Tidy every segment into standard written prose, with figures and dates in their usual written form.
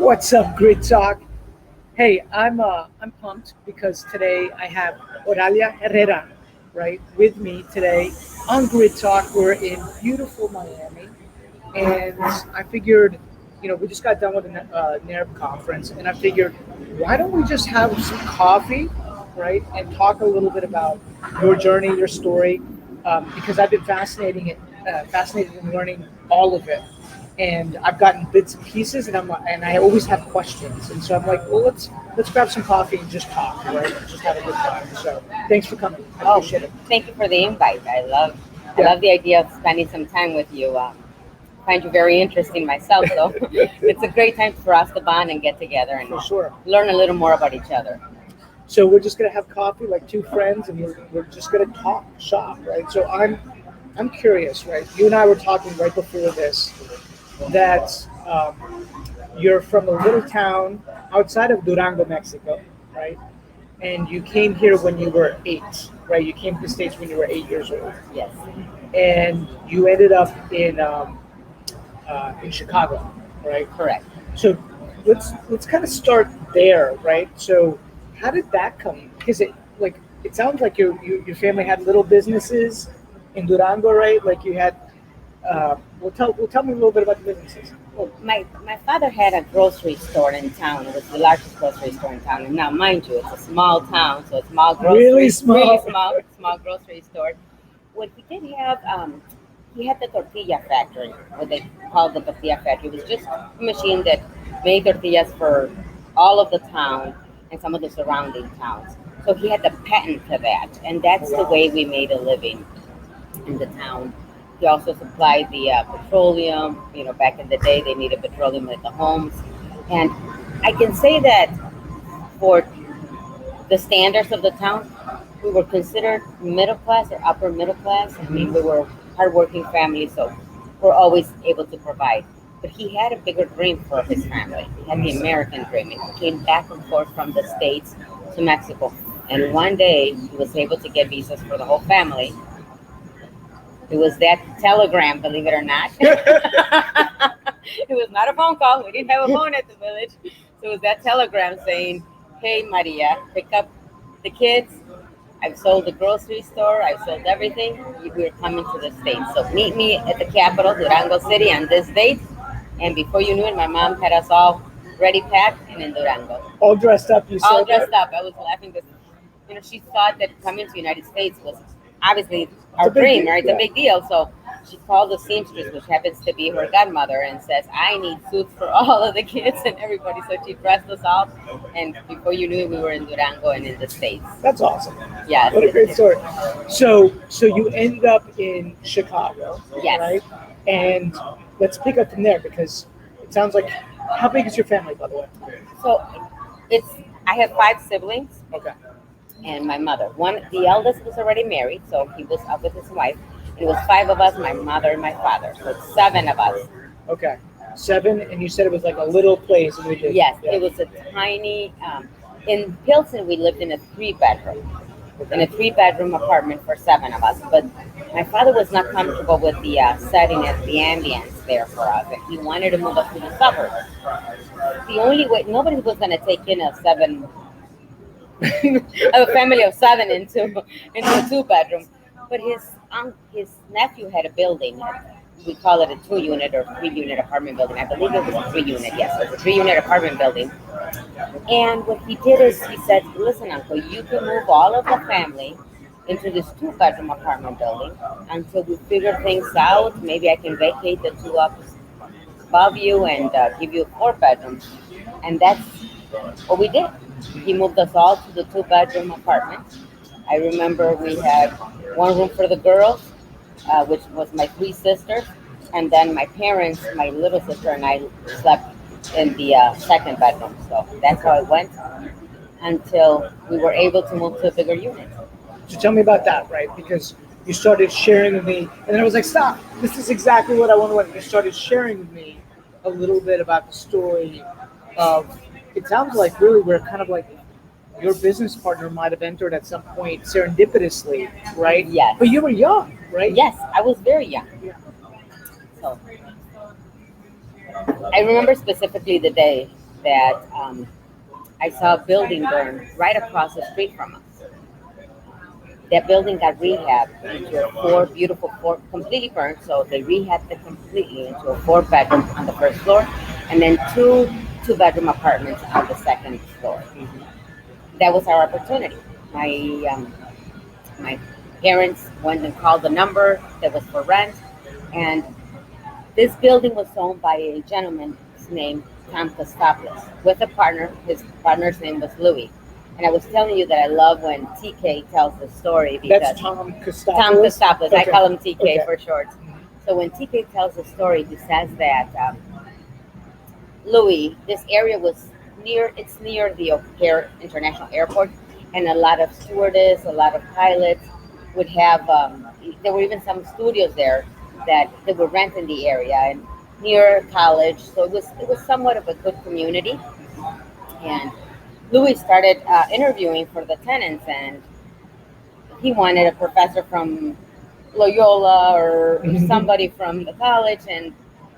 What's up, Grid Talk? Hey, I'm pumped because today I have Oralia Herrera, right, with me today on Grid Talk. We're in beautiful Miami, and I figured, we just got done with a NARB conference, and I figured, why don't we just have some coffee, right, and talk a little bit about your journey, your story, because I've been fascinated in learning all of it, and I've gotten bits and pieces, and I always have questions, and so I'm like, well, let's grab some coffee and just talk, right? Just have a good time. So thanks for coming. I appreciate it. Thank you for the invite. I love the idea of spending some time with you. Find you very interesting myself, so it's a great time for us to bond and get together and For sure. learn a little more about each other. So we're just gonna have coffee like two friends, and we're just gonna talk shop, right? So I'm curious, right? You and I were talking right before this that you're from a little town outside of Durango, Mexico, right? And you came here when you were 8, right? You came to the States when you were 8 years old, Yes. and you ended up in Chicago, right? Correct. So let's kind of start there, right? So how did that come? Because it sounds like your family had little businesses in Durango, right? Like you had. Tell me a little bit about the businesses. Well, my father had a grocery store in town. It was the largest grocery store in town. And now, mind you, it's a small town, so it's small grocery, Really small, small grocery store. What he did have, he had the tortilla factory, what they called the tortilla factory. It was just a machine that made tortillas for all of the town and some of the surrounding towns. So he had the patent to that, and that's the way we made a living in the town. He also supplied the petroleum. Back in the day, they needed petroleum at the homes. And I can say that for the standards of the town, we were considered middle class or upper middle class. I mean, we were hardworking family, so we're always able to provide. But he had a bigger dream for his family. He had the American dream. And he came back and forth from the States to Mexico. And one day, he was able to get visas for the whole family. It was that telegram, believe it or not. It was not a phone call. We didn't have a phone at the village. So it was that telegram saying, hey, Maria, pick up the kids. I've sold the grocery store. I've sold everything. We're coming to the States. So meet me at the capital, Durango City, on this date. And before you knew it, my mom had us all ready, packed, and in Durango. All dressed up, you said? All dressed up. I was laughing because, she thought that coming to the United States was obviously our dream, right? It's a big deal. So she called the seamstress, which happens to be her godmother, and says, I need suits for all of the kids and everybody. So she dressed us up, and before you knew it, we were in Durango and in the States. That's awesome. Yeah. What a great story. So you ended up in Chicago, yes, right? And let's pick up from there because it sounds like, how big is your family, by the way? So I have 5 siblings. Okay. And my mother. The eldest was already married, so he was up with his wife. It was 5 of us, my mother and my father. So it's 7 of us. Okay. 7, and you said it was like a little place. Yes, yeah. It was a tiny, in Pilsen, we lived in a 3-bedroom. Okay. In a 3-bedroom apartment for 7 of us. But my father was not comfortable with the setting and the ambience there for us. And he wanted to move us to the suburbs. The only way, nobody was going to take in a family of 7 into a 2-bedroom. But his nephew had a building. We call it a 2-unit or 3-unit apartment building. I believe it was a 3-unit. Yes, it was a 3-unit apartment building. And what he did is he said, listen, Uncle, you can move all of the family into this 2-bedroom apartment building until we figure things out. Maybe I can vacate the 2 up above you and give you a 4-bedroom. And that's what we did. He moved us all to the 2-bedroom apartment. I remember we had 1 room for the girls, which was my 3 sisters, and then my parents, my little sister, and I slept in the 2nd bedroom. So that's how it went until we were able to move to a bigger unit. So tell me about that, right? Because you started sharing with me, and then I was like, stop, this is exactly what I want to do. You started sharing with me a little bit about the story of, it sounds like really we're kind of like your business partner might have entered at some point serendipitously, right? Yes. But you were young, right? Yes, I was very young. Yeah. So I remember specifically the day that I saw a building burn right across the street from us. That building got rehabbed into a four, completely burned. So they rehabbed it completely into a 4-bedroom on the first floor, and then two-bedroom apartments on the second floor. That was our opportunity. My parents went and called the number that was for rent, and this building was owned by a gentleman named Tom Kostopoulos with a partner. His partner's name was Louis. And I was telling you that I love when TK tells the story because That's Tom Kostopoulos. Tom Kostopoulos. Okay. I call him TK Okay. for short. So when TK tells the story, he says that Louis, this area was it's near the O'Hare International Airport, and a lot of stewardess, a lot of pilots would have, there were even some studios there that they would rent in the area and near college. So it was somewhat of a good community. And Louis started interviewing for the tenants, and he wanted a professor from Loyola or somebody from the college, and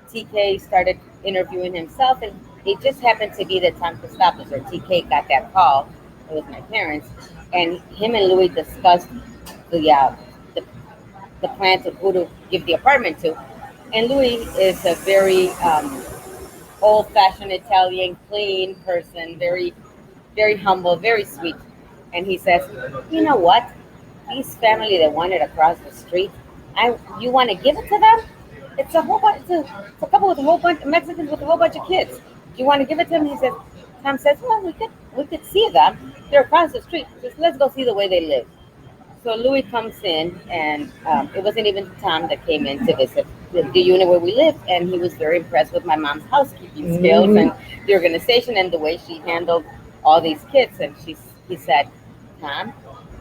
TK started interviewing himself, and it just happened to be that Tom Kostopoulos or TK got that call. It was my parents, and him and Louis discussed the, the plans of who to give the apartment to. And Louis is a very old-fashioned Italian, clean person, very, very humble, very sweet. And he says, you know what? These family that wanted across the street, you want to give it to them? It's a whole bunch. It's a couple with a whole bunch of Mexicans with a whole bunch of kids. Do you want to give it to them? He says. Tom says, well, we could see them. They're across the street. Just let's go see the way they live. So Louis comes in, and it wasn't even Tom that came in to visit the unit where we lived, and he was very impressed with my mom's housekeeping skills and the organization and the way she handled all these kids. And he said, Tom,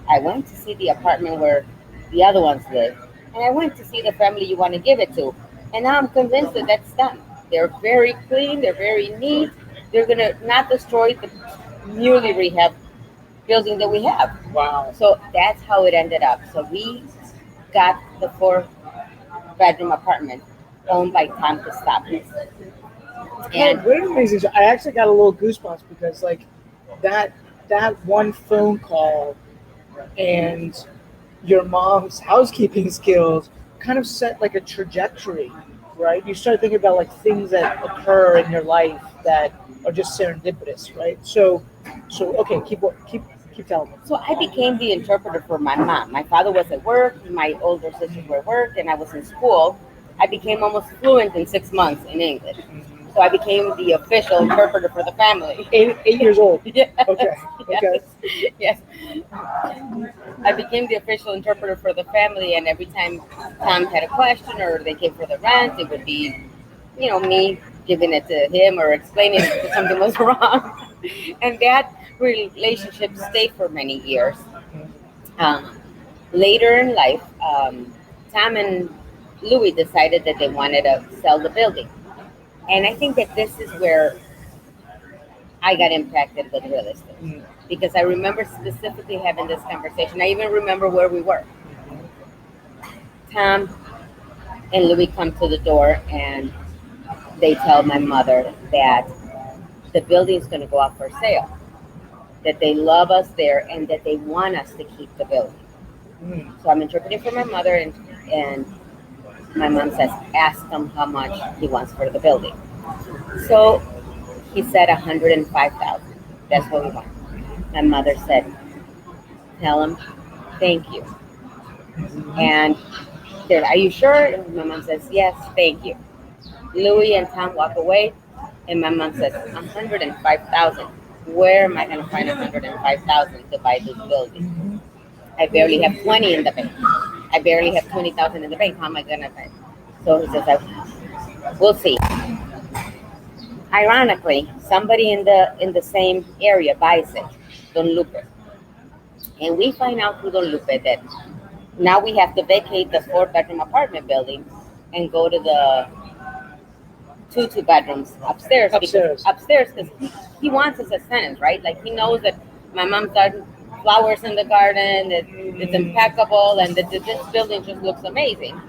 I went to see the apartment where the other ones live, and I went to see the family you want to give it to, and now I'm convinced that that's done. They're very clean, they're very neat, they're going to not destroy the newly rehabbed building that we have. Wow. So that's how it ended up. So we got the 4-bedroom apartment owned by Tom Kostopoulos. And Wait a minute, I actually got a little goosebumps because like that one phone call and your mom's housekeeping skills kind of set like a trajectory, right? You start thinking about like things that occur in your life that are just serendipitous, right? So okay, keep telling me. so I became the interpreter for my mom. My father was at work, my older sisters were at work, and I was in school. I became almost fluent in 6 months in English. So I became the official interpreter for the family. 8 years old. Yes. Okay. Okay. Yes. I became the official interpreter for the family, and every time Tom had a question or they came for the rent, it would be, me giving it to him or explaining if something was wrong. And that relationship stayed for many years. Later in life, Tom and Louis decided that they wanted to sell the building. And I think that this is where I got impacted with real estate. Because I remember specifically having this conversation. I even remember where we were. Tom and Louis come to the door, and they tell my mother that the building is going to go up for sale, that they love us there, and that they want us to keep the building. So I'm interpreting for my mother, and my mom says, ask him how much he wants for the building. So he said $105,000. That's what we want. My mother said, tell him thank you. And they're, are you sure? And my mom says, yes, thank you. Louis and Tom walk away, and my mom says, $105,000. Where am I going to find $105,000 to buy this building? I barely have 20 in the bank. I barely have 20,000 in the bank. How am I going to pay? So he says, we'll see. Ironically, somebody in the same area buys it, Don Lupe. And we find out through Don Lupe that now we have to vacate the 4-bedroom apartment building and go to the two bedrooms upstairs. Because he wants us as tenants, right? Like he knows that my mom's got flowers in the garden, that it's impeccable, and that this building just looks amazing.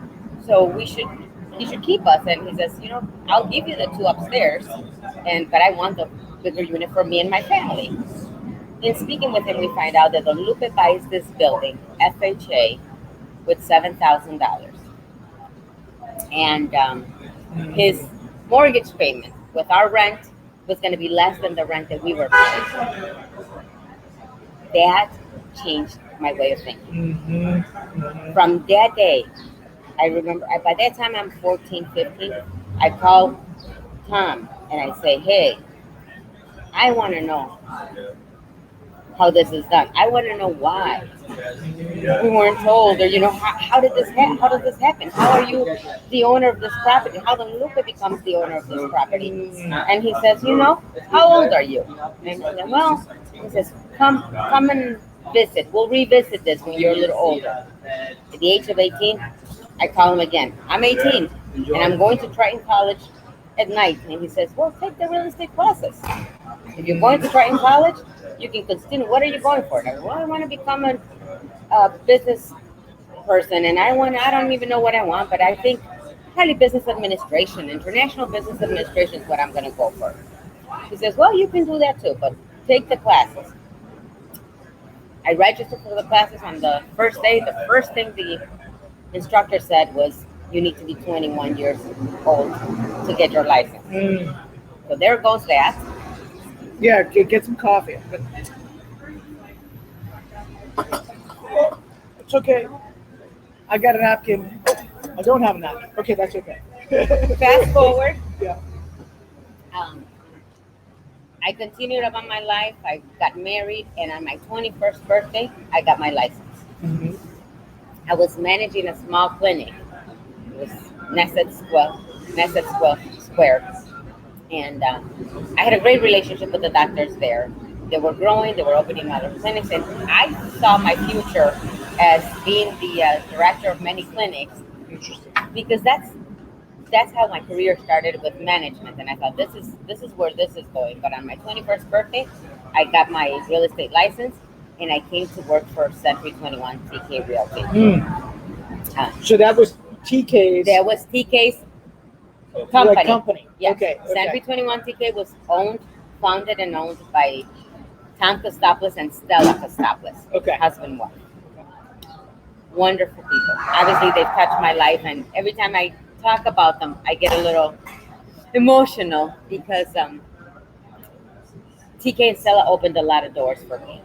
So he should keep us. And he says, I'll give you the 2 upstairs, but I want the bigger unit for me and my family. In speaking with him, we find out that Don Lupe buys this building, FHA, with $7,000. And his mortgage payment with our rent was going to be less than the rent that we were paying. That changed my way of thinking. From that day, I remember, by that time I'm 14, 15, I call Tom and I say, hey, I want to know how this is done. I want to know why we weren't told, or how did this how does this happen? How are you the owner of this property? How the Lupe becomes the owner of this property? And he says, how old are you? And I said, well, he says, come and visit. We'll revisit this when you're a little older. At the age of 18, I call him again. I'm 18 and I'm going to Triton College at night. And he says, well, take the real estate classes. If you're going to Triton College, you can continue. What are you going for? I go, well, I want to become a business person, and I don't even know what I want, but I think probably business administration, international business administration is what I'm going to go for. He says, well, you can do that too, but take the classes. I registered for the classes on the first day. The first thing the instructor said was, you need to be 21 years old to get your license. So there goes that. Yeah, get some coffee. It's okay. I got a napkin. Oh, I don't have a napkin. Okay, that's okay. Fast forward. Yeah. I continued on my life. I got married, and on my 21st birthday, I got my license. I was managing a small clinic. It was Nesset Square. And I had a great relationship with the doctors there. They were growing, they were opening other clinics, and I saw my future as being the director of many clinics. Interesting. Because that's how my career started with management, and I thought this is where this is going. But on my 21st birthday, I got my real estate license, and I came to work for Century 21 TK Realty. So that was TK's. That was TK's company. Company. Yeah. Okay. Century 21 TK was founded and owned by Tom Costopoulos and Stella Costopoulos. Okay. Husband and wife. Wonderful people. Obviously, they've touched my life, and every time I talk about them, I get a little emotional because TK and Stella opened a lot of doors for me.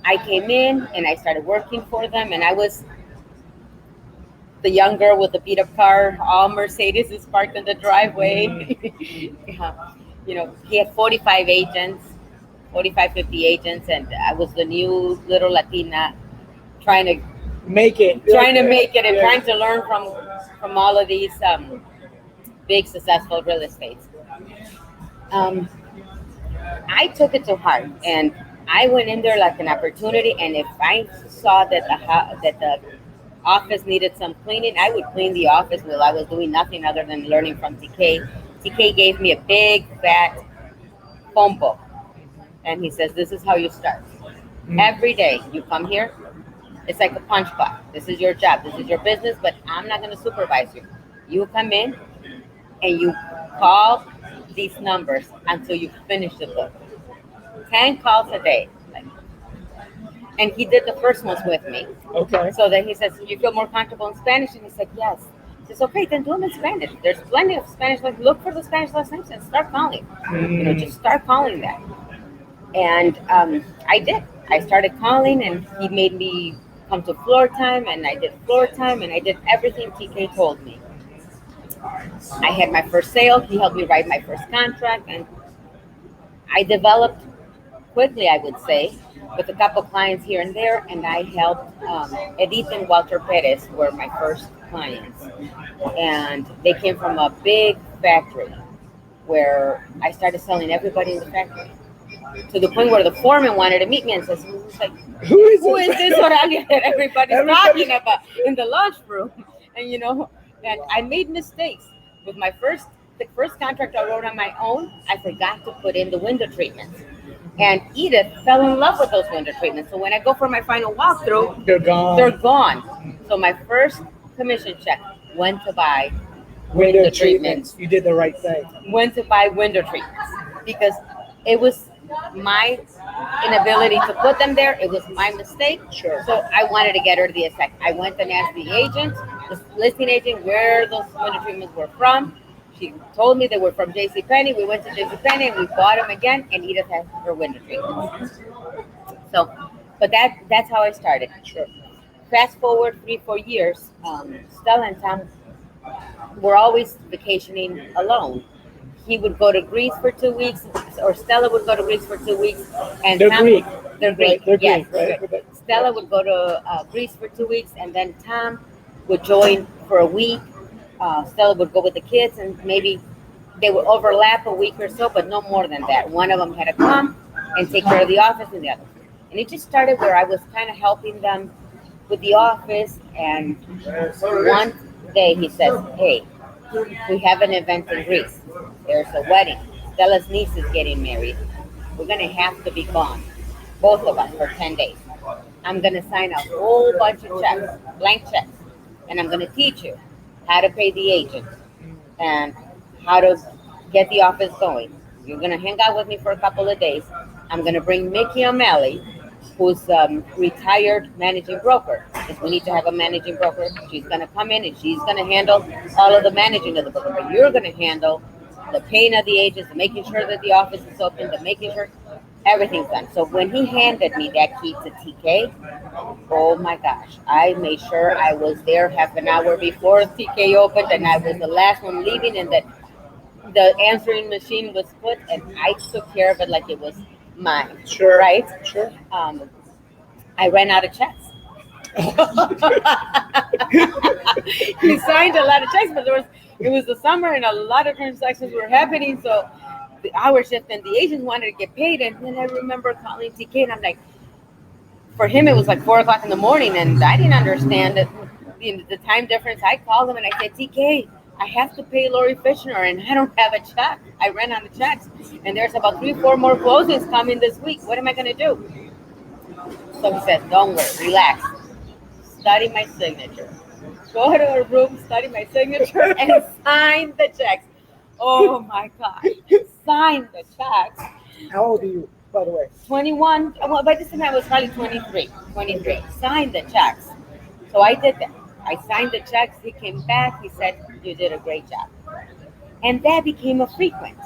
I came in and I started working for them, and I was the young girl with the beat up car. All Mercedes is parked in the driveway. He had 45 agents, 50 agents, and I was the new little Latina trying to make it and trying to learn from all of these big successful real estates. I took it to heart, and I went in there like an opportunity, and if I saw that the office needed some cleaning, I would clean the office while I was doing nothing other than learning from TK. TK gave me a big fat phone book, and he says, this is how you start. Every day you come here, it's like a punch clock. This is your job, this is your business, but I'm not going to supervise you. You come in and you call these numbers until you finish the book. 10 calls a day. And he did the first ones with me. Okay. So then he says, you feel more comfortable in Spanish? And he said, yes. He says, okay, then do them in Spanish. There's plenty of Spanish. Look for the Spanish last names and start calling. Just start calling that. And I did. I started calling, and he made me come to floor time, and I did floor time, and I did everything TK told me. I had my first sale. He helped me write my first contract, and I developed quickly, I would say, with a couple clients here and there, and I helped Edith and Walter Perez were my first clients, and they came from a big factory where I started selling everybody in the factory, to the point where the foreman wanted to meet me and says, who is this Oralia that everybody's talking about in the lunchroom? And and I made mistakes with the first contract I wrote on my own. I forgot to put in the window treatments, and Edith fell in love with those window treatments. So when I go for my final walkthrough, they're gone. So my first commission check went to buy window treatments. You did the right thing. Went to buy window treatments because It was my inability to put them there. It was my mistake. Sure. So I wanted to get rid of the effect. I went and asked the agent, the listing agent, where those window treatments were from. She told me they were from JCPenney. We went to JCPenney and we bought them again, and Edith has her window treatments. So, but that's how I started. Sure. Fast forward 3-4 years, Stella and Tom were always vacationing alone. He would go to Greece for 2 weeks, or Stella would go to Greece for 2 weeks, and They're Tom, Greek. They're Greek. They're Yes. Greek, right? Stella would go to Greece for 2 weeks, and then Tom would join for a week. Stella would go with the kids, and maybe they would overlap a week or so, but no more than that. One of them had to come and take care of the office, and the other. And it just started where I was kind of helping them with the office, and one day he says, "Hey, we have an event in Greece. There's a wedding. Stella's niece is getting married. We're going to have to be gone, both of us, for 10 days. I'm going to sign a whole bunch of checks, blank checks, and I'm going to teach you how to pay the agent and how to get the office going. You're going to hang out with me for a couple of days. I'm going to bring Mickey O'Malley, who's retired managing broker, because we need to have a managing broker. She's going to come in and she's going to handle all of the managing of the broker, but you're going to handle the paying of the agents, the making sure that the office is open, the making sure everything's done." So when he handed me that key to TK, oh my gosh, I made sure I was there half an hour before TK opened, and I was the last one leaving, and that the answering machine was put, and I took care of it like it was mine. Sure. Right? Sure. I ran out of checks. He signed a lot of checks, but it was the summer and a lot of transactions were happening, so the hour shift and the agents wanted to get paid. And then I remember calling TK, and I'm like, for him it was like 4 o'clock in the morning, and I didn't understand that the time difference. I called him and I said, "TK, I have to pay Lori Fishner, and I don't have a check. I ran out of checks, and there's about 3-4 more closings coming this week. What am I going to do?" So he said, "Don't worry, relax. Study my signature. Go to a room, study my signature, and sign the checks." Oh my God. Sign the checks. How old are you, by the way? 21. Well, by this time I was probably 23. 23. Sign the checks. So I did that. I signed the checks. He came back. He said, "You did a great job." And that became a frequent.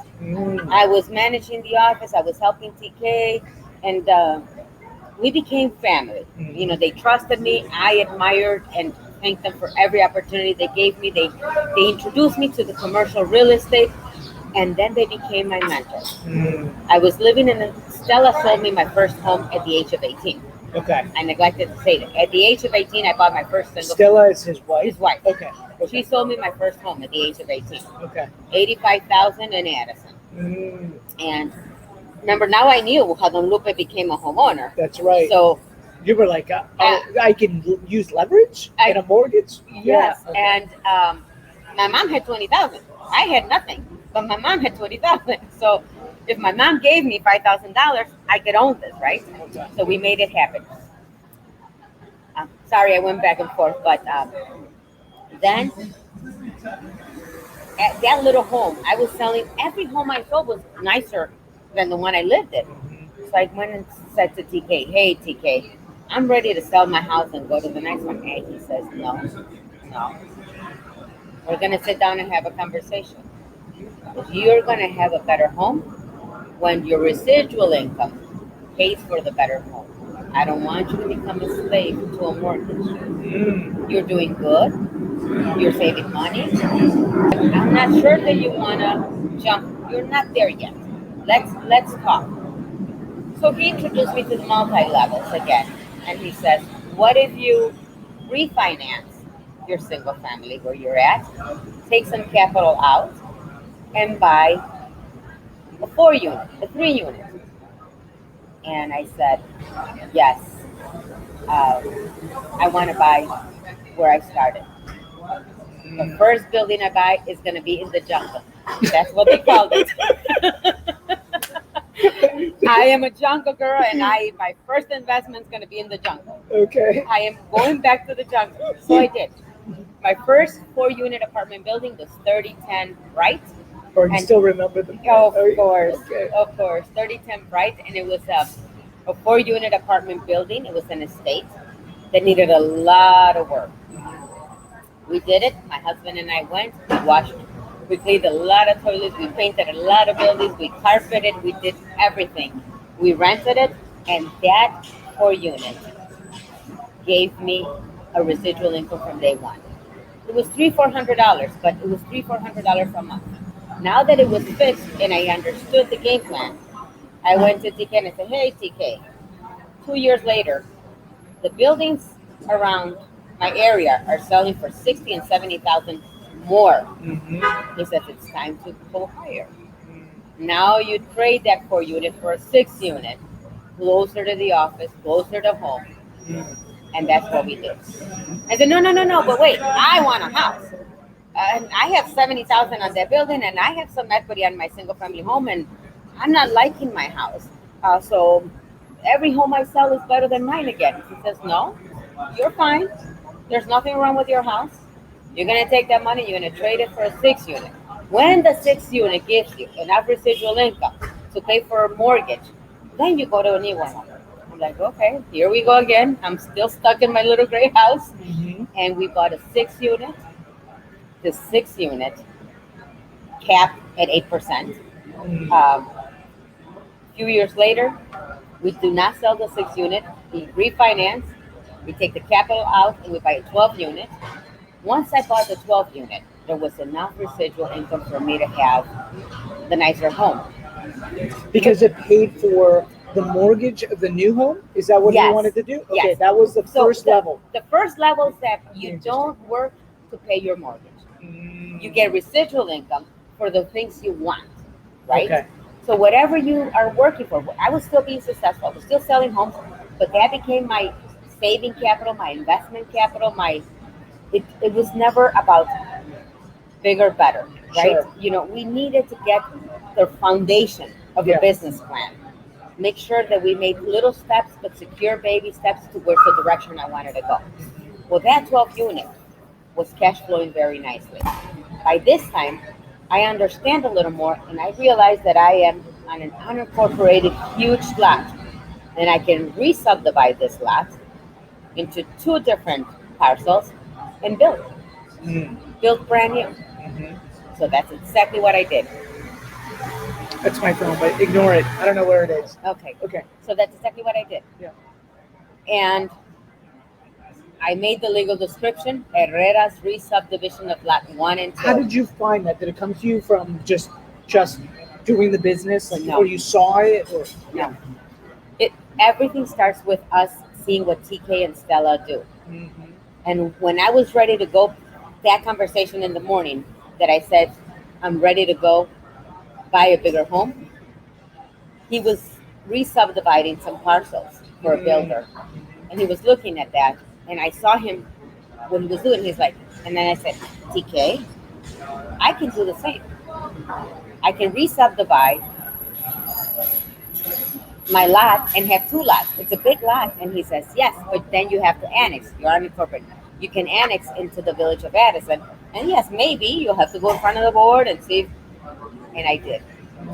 I was managing the office. I was helping TK, and we became family. You know, they trusted me. I admired and thanked them for every opportunity they gave me. They introduced me to the commercial real estate, and then they became my mentors. I was living Stella sold me my first home at the age of 18. Okay. I neglected to say that. At the age of 18, I bought my first single. Stella is his wife? His wife. Okay. She sold me my first home at the age of 18. Okay. $85,000 in Addison. And remember, now I knew how Don Lupe became a homeowner. That's right. So you were like, I can use leverage in a mortgage? Yes. Yeah. Okay. And my mom had $20,000. I had nothing, but my mom had $20,000. So if my mom gave me $5,000, I could own this, right? Okay. So we made it happen. Sorry, I went back and forth, but then at that little home, I was selling. Every home I sold was nicer than the one I lived in. So I went and said to TK, "Hey, TK, I'm ready to sell my house and go to the next one." And he says, no. We're going to sit down and have a conversation. You're going to have a better home when your residual income pays for the better home. I don't want you to become a slave to a mortgage. You're doing good. You're saving money. I'm not sure that you want to jump. You're not there yet. Let's talk. So he introduced me to the multi-levels again. And he says, what if you refinance your single family where you're at, take some capital out, and buy a 4-unit, a 3-unit? And I said, yes, I want to buy where I started. The first building I buy is going to be in the jungle. That's what they called it. I am a jungle girl, and my first investment is going to be in the jungle. Okay. I am going back to the jungle. So I did. My first 4-unit apartment building was 3010 Wright Or you And still remember the of oh, course, okay. of course, 3010 Bright, and it was a 4 unit apartment building. It was an estate that needed a lot of work. We did it. My husband and I went. We washed. We cleaned a lot of toilets. We painted a lot of buildings. We carpeted. We did everything. We rented it, and that 4 unit gave me a residual income from day one. It was $300-400, but it was $300-400 a month. Now that it was fixed and I understood the game plan, I went to TK and I said, "Hey TK, 2 years later, the buildings around my area are selling for 60 and 70,000 more." Mm-hmm. He says it's time to go higher. Now you trade that 4 unit for a 6 unit, closer to the office, closer to home, and that's what we did. I said, no, but wait, I want a house. And I have 70,000 on that building, and I have some equity on my single family home, and I'm not liking my house. So every home I sell is better than mine again. He says, no, you're fine. There's nothing wrong with your house. You're gonna take that money, you're gonna trade it for a 6 unit. When the 6 unit gives you enough residual income to pay for a mortgage, then you go to a new one. I'm like, okay, here we go again. I'm still stuck in my little gray house. Mm-hmm. And we bought a 6 unit. The 6 unit capped at 8%. Mm-hmm. A few years later, we do not sell the 6 unit. We refinance. We take the capital out and we buy a 12 unit. Once I bought the 12 unit, there was enough residual income for me to have the nicer home. Because it paid for the mortgage of the new home. Is that what you Yes. wanted to do? Okay, Yes. that was the So first level. the first level is that you Interesting. don't work to pay your mortgage. Mm. You get residual income for the things you want, right? Okay. So whatever you are working for, I was still being successful. I was still selling homes, but that became my saving capital, my investment capital. It was never about bigger, better, right? Sure. We needed to get the foundation of Yeah. a business plan. Make sure that we made little steps, but secure baby steps towards the direction I wanted to go. Well, that 12 unit was cash flowing very nicely. By this time, I understand a little more, and I realize that I am on an unincorporated huge lot, and I can re-subdivide this lot into two different parcels and Mm. build brand new. Mhm. So that's exactly what I did. That's my phone, but ignore it. I don't know where it is. Okay, Okay. so that's exactly what I did. Yeah. And I made the legal description, Herrera's re-subdivision of lot 1 and 2. How did you find that? Did it come to you from just doing the business, like, No. or you saw it, or No. Everything starts with us seeing what TK and Stella do. Mm-hmm. And when I was ready to go, that conversation in the morning that I said, I'm ready to go buy a bigger home, he was re-subdividing some parcels for a builder. And he was looking at that. And I saw him when he was doing it, he's like, and then I said, TK, I can do the same. I can re-subdivide my lot and have two lots. It's a big lot. And he says, yes, but then you have to annex. You're unincorporated. You can annex into the village of Addison. And yes, maybe you'll have to go in front of the board and see. And I did.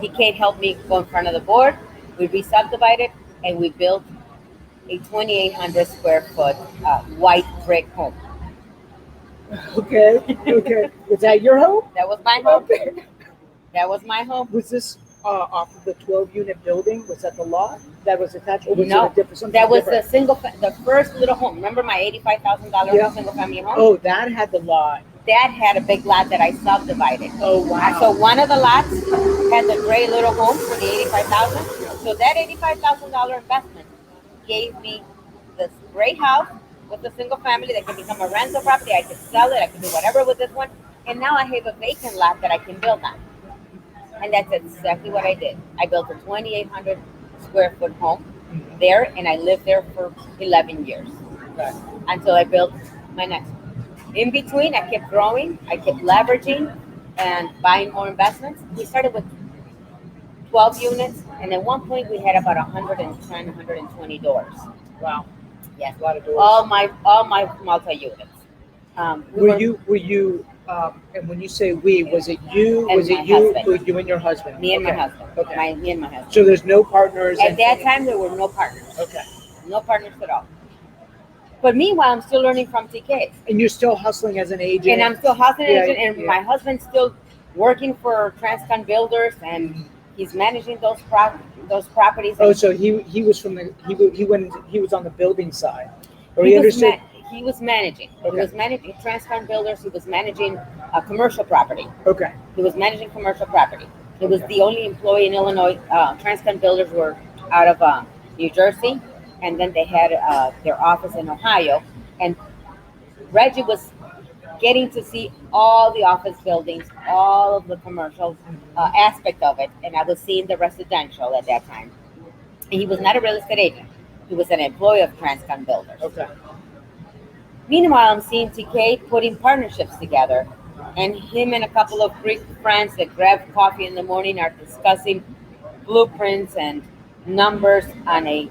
TK helped me go in front of the board. We re-subdivided and we built a 2,800 square foot white brick home. Okay. Okay. Was that your home? That was my home. Okay. That was my home. Was this off of the 12-unit building? Was that the lot that was attached, or was No, it a different? Something that was different? the first little home. Remember my $85,000 Yeah. single family home? Oh, that had the lot. That had a big lot that I subdivided. Oh, wow. So one of the lots had the gray little home for the $85,000. So that $85,000 investment gave me this great house with a single family that can become a rental property. I can sell it. I can do whatever with this one. And now I have a vacant lot that I can build on. And that's exactly what I did. I built a 2,800 square foot home there, and I lived there for 11 years Okay. until I built my next one. In between, I kept growing, I kept leveraging and buying more investments. We started with 12 units, and at one point we had about 110, 120 doors. Wow. Yes, A lot of doors. all my multi units. Were you And when you say we, was it you? And Was my it you? husband. You and your husband? Me and my Okay. husband. Okay. Me and my husband. So there's no partners. At that time, there were no partners. Okay. No partners at all. But meanwhile, I'm still learning from TK. And you're still hustling as an agent. And I'm still hustling Yeah, agent, and yeah. my husband's still working for Transcon Builders, and he's managing those properties. Oh, so he was from the he was on the building side, or he he was understood. he was managing. Okay. He was managing Transcon Builders. He was managing a commercial property. Okay. He was managing commercial property. He was the only employee in Illinois. Transcon Builders were out of New Jersey, and then they had their office in Ohio. And Reggie was getting to see all the office buildings, all of the commercial aspect of it, and I was seeing the residential at that time. And he was not a real estate agent. He was an employee of Transcon Builders. Okay. Meanwhile, I'm seeing TK putting partnerships together, and him and a couple of Greek friends that grab coffee in the morning are discussing blueprints and numbers on a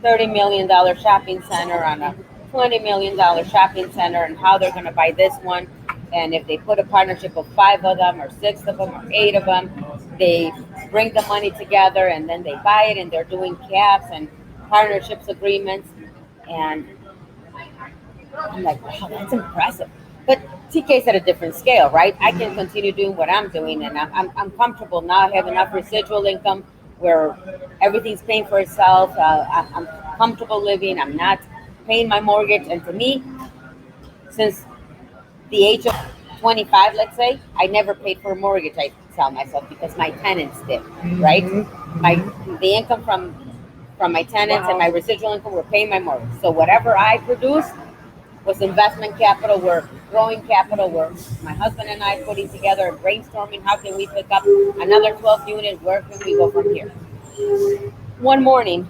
$30 million shopping center, on a $20 million shopping center, and how they're going to buy this one. And if they put a partnership of 5 of them or 6 of them or 8 of them, they bring the money together and then they buy it, and they're doing caps and partnerships agreements. And I'm like, wow, that's impressive. But TK's at a different scale, right? I can continue doing what I'm doing, and I'm comfortable now. I have enough residual income where everything's paying for itself. I'm comfortable living. I'm not paying my mortgage. And to me, since the age of 25, let's say, I never paid for a mortgage, I tell myself, because my tenants did, right? The income from my tenants and my residual income were paying my mortgage. So whatever I produced was investment capital, we're growing capital, where my husband and I putting together and brainstorming how can we pick up another 12 units, where can we go from here. One morning,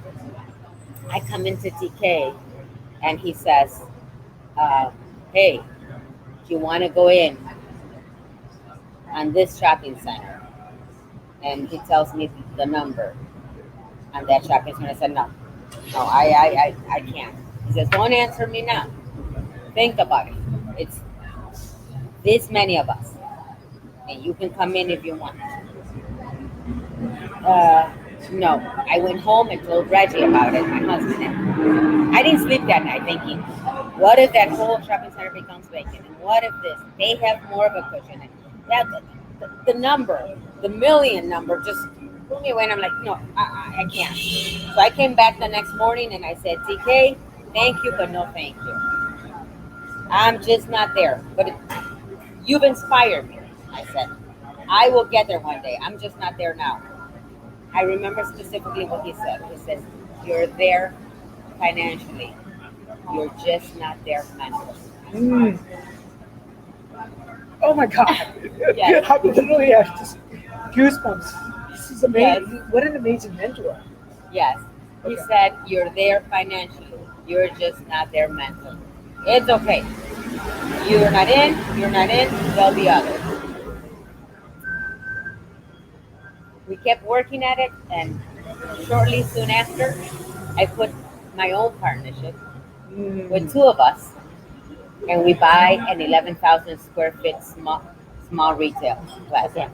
I come into TK and he says, hey, do you want to go in on this shopping center? And he tells me the number on that shopping center. I said, no, I can't. He says, don't answer me now. Think about it. It's this many of us, and you can come in if you want. No, I went home and told Reggie about it, my husband. And I didn't sleep that night thinking, what if that whole shopping center becomes vacant? And what if this? They have more of a cushion. And that the number, the million number, just blew me away. And I'm like, no, I can't. So I came back the next morning and I said, TK, thank you, but no thank you. I'm just not there. But you've inspired me, I said. I will get there one day. I'm just not there now. I remember specifically what he said. He says, you're there financially. You're just not there mentally. Oh my God. Yes. I literally have just goosebumps. This is amazing. Yes. What an amazing mentor. Yes. He Okay. said, you're there financially. You're just not there mentally. It's okay. You're not in, there'll be others. We kept working at it, and shortly soon after, I put my own partnership with 2 of us, and we buy an 11,000 square feet small retail plaza.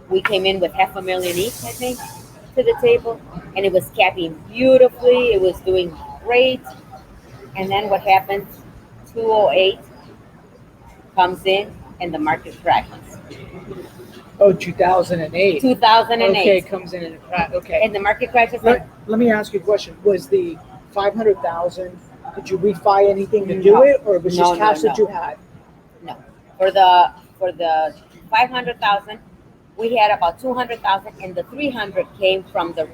We came in with $500,000 each, I think, to the table, and it was capping beautifully. It was doing great. And then what happens? 208 comes in, and the market crashes. Oh, 2008. 2008. Okay, comes in and crash. Okay. And the market crashes. Let me ask you a question. Was the 500,000? Did you refi anything to do it, or it was just cash that you had? No. For the 500,000, we had about 200,000, and the 300 came from the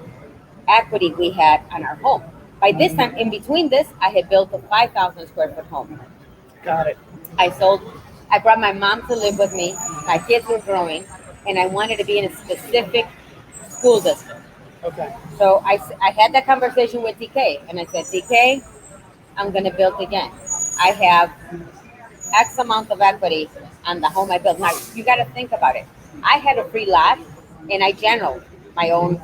equity we had on our home. By this time, in between this, I had built a 5,000 square foot home. Got it. I brought my mom to live with me. My kids were growing, and I wanted to be in a specific school district. Okay. So I had that conversation with TK, and I said, TK, I'm going to build again. I have X amount of equity on the home I built. Now, you got to think about it. I had a free lot, and I generate my own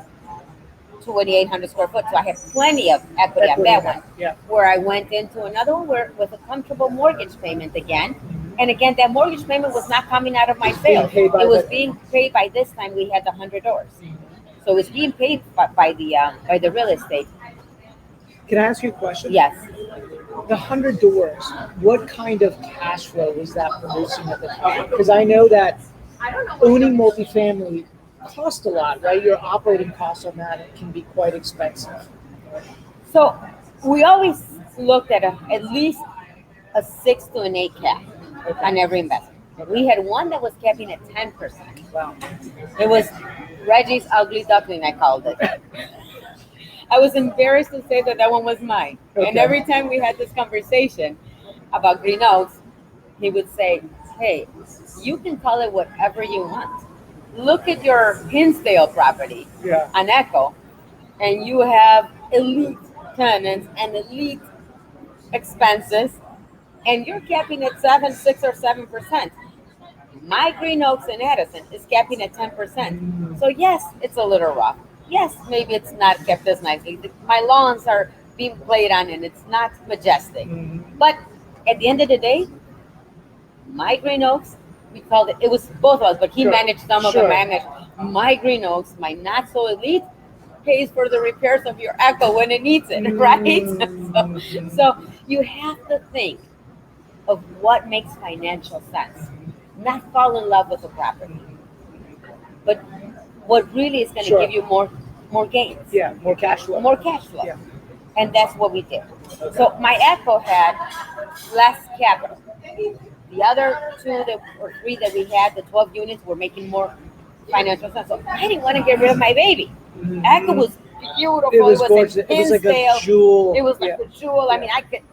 2,800 square foot, so I have plenty of equity on that one. Yeah. Where I went into another one where with a comfortable mortgage payment again. And again, that mortgage payment was not coming out of my sales. It was being paid by this time we had the 100 doors. So it's being paid by the real estate. Can I ask you a question? Yes. The 100 doors, what kind of cash flow was that producing at the time? Because I know that owning multifamily costs a lot, right? Your operating costs on that can be quite expensive. So we always looked at at least a 6 to an 8 cap on every investment. We had one that was capping at 10%. Wow. It was Reggie's ugly duckling, I called it. I was embarrassed to say that one was mine. Okay. And every time we had this conversation about green oaks, he would say, hey, you can call it whatever you want. Look at your Hinsdale property on Echo, and you have elite tenants and elite expenses, and you're capping at 6 or 7%. My Green Oaks in Addison is capping at 10%. So yes, it's a little rough. Yes, maybe it's not kept as nicely. My lawns are being played on and it's not majestic. But at the end of the day, my Green Oaks, we called it was both of us, but he managed some of them. Managed my Green Oaks, my not so elite, pays for the repairs of your Echo when it needs it, right? So you have to think of what makes financial sense. Not fall in love with the property, but what really is going to give you more gains. Yeah, more cash flow. More cash flow. Yeah. And that's what we did. Okay. So my Echo had less capital. The other 2 or 3 that we had, the 12 units, were making more financial sense. So I didn't want to get rid of my baby. Echo was beautiful. It was gorgeous. It was like a jewel. It was like a jewel. I mean, I could,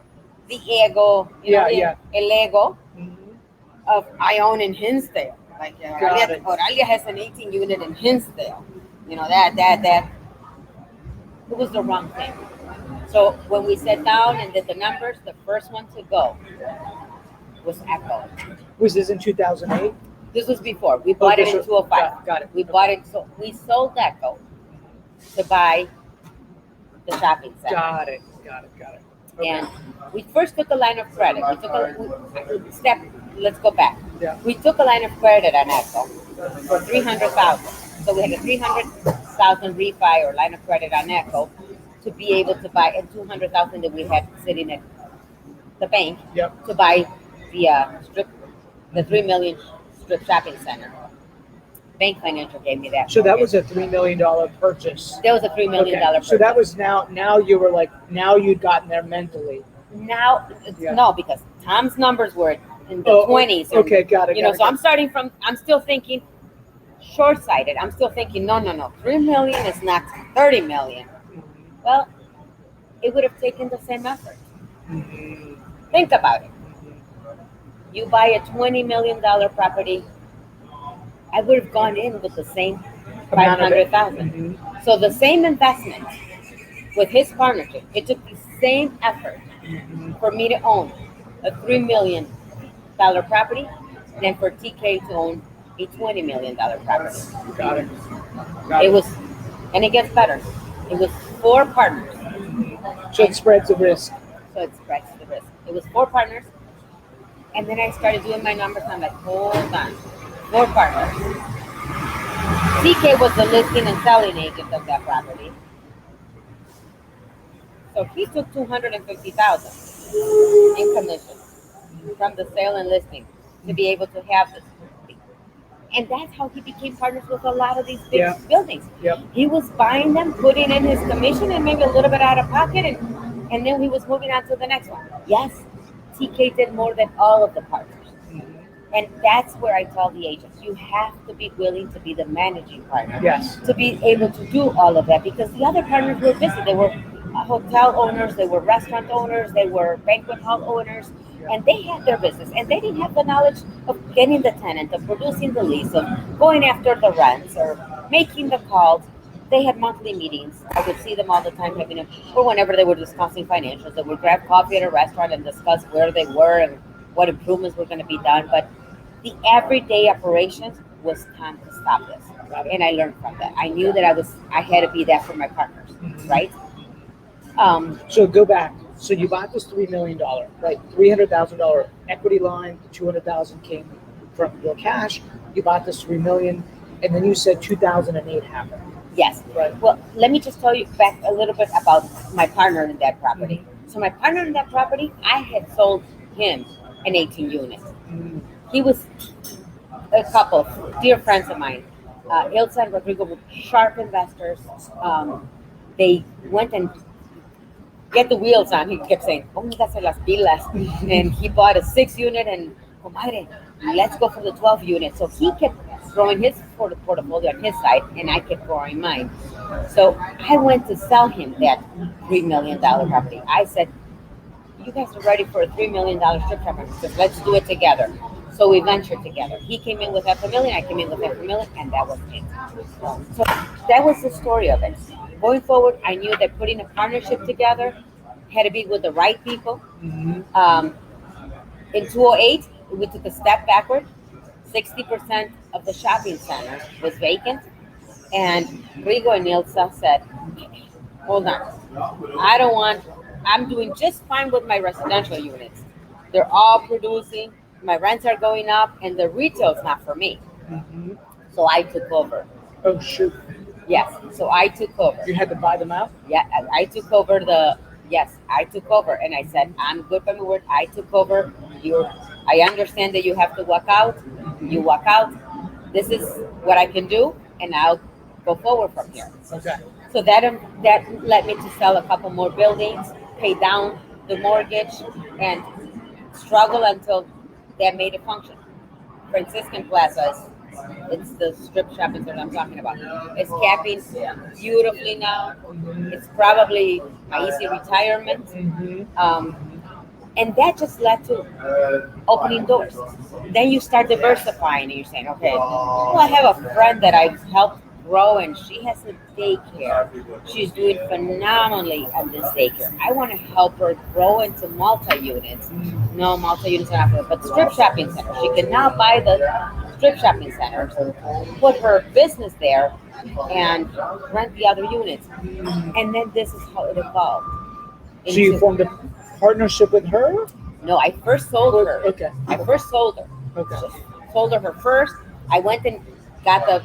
the ego, el ego of I own in Hinsdale. Like Oralia has an 18 unit in Hinsdale. You know, that it was the wrong thing. So when we sat down and did the numbers, the first one to go was Echo. Was this in 2008? This was before. We bought it in 2005. Got it. We bought it, so we sold Echo to buy the shopping center. Got it. Okay. And we first took a line of credit. Let's go back. Yeah. We took a line of credit on Echo for $300,000. So we had a $300,000 refi or line of credit on Echo to be able to buy, and $200,000 that we had sitting at the bank to buy the $3 million strip shopping center. Bank Financial gave me that. So that was a $3 million purchase. That was a $3 million purchase. So that was now you were like, now you'd gotten there mentally. Now, no, because Tom's numbers were in the 20s. And, okay, got it. I'm still thinking short-sighted. I'm still thinking, no. 3 million is not 30 million. Well, it would have taken the same effort. Think about it. You buy a $20 million property, I would have gone in with the same 500,000. So the same investment with his partnership, it took the same effort for me to own a $3 million property than for TK to own a $20 million property. Got it. It was, and it gets better. It was 4 partners. So it spreads the risk. It was 4 partners. And then I started doing my numbers. And I'm like, hold on. 4 partners. TK was the listing and selling agent of that property. So he took $250,000 in commission from the sale and listing to be able to have this. And that's how he became partners with a lot of these big buildings. He was buying them, putting in his commission and maybe a little bit out of pocket, and then he was moving on to the next one. Yes, TK did more than all of the partners. And that's where I tell the agents, you have to be willing to be the managing partner. Yes. To be able to do all of that, because the other partners were busy. They were hotel owners, they were restaurant owners, they were banquet hall owners, and they had their business. And they didn't have the knowledge of getting the tenant, of producing the lease, of going after the rents, or making the calls. They had monthly meetings. I would see them all the time, or whenever they were discussing financials. They would grab coffee at a restaurant and discuss where they were and what improvements were going to be done. But the everyday operations was time to stop this. and I learned from that. I knew that I had to be that for my partners, Mhm. right? So go back. So you bought this $3 million, right? $300,000 equity line. The 200,000 came from your cash. You bought this 3 million, and then you said 2008 happened. Yes. Right. Well, let me just tell you back a little bit about my partner in that property. So my partner in that property, I had sold him an 18 unit. Mm. He was a couple, dear friends of mine, Ilsa and Rodrigo were sharp investors. They went and get the wheels on. He kept saying, "Póngase las pilas," and he bought a 6 unit and, comadre, let's go for the 12 unit. So he kept growing his portfolio on his side, and I kept growing mine. So I went to sell him that $3 million property. I said, "You guys are ready for a $3 million strip shop?" He said, "Let's do it together." So we ventured together. He came in with half a million, I came in with half a million, and that was it. So that was the story of it. Going forward, I knew that putting a partnership together had to be with the right people. Mhm. In 2008, we took a step backward. 60% of the shopping center was vacant, and Rigo and Nilsa said, "Hold on, I don't want. I'm doing just fine with my residential units. They're all producing. My rents are going up, and the retail's not for me." Mhm. So I took over. Oh shoot! Yes, so I took over. You had to buy them out. Yeah, I took over the. Yes, I took over, and I said, "I'm good by my word. I took over. You, I understand that you have to walk out. You walk out. This is what I can do, and I'll go forward from here." Okay. So that led me to sell a couple more buildings, pay down the mortgage, and struggle until that made it function. Franciscan Plaza is it's the strip shopping that I'm talking about. It's capping beautifully now. It's probably my easy retirement. Mhm. And that just led to opening doors. Then you start diversifying and you're saying, okay, well, I have a friend that I've helped grow and she has a daycare. She's doing phenomenally at this daycare. I want to help her grow into multi-units. No, multi-units are not for her, but strip shopping center. She can now buy the strip shopping centers, put her business there, and rent the other units. And then this is how it evolved. So you into- formed a partnership with her? No, I first sold her. Okay. I first sold her. Okay. Sold her first. I went and got the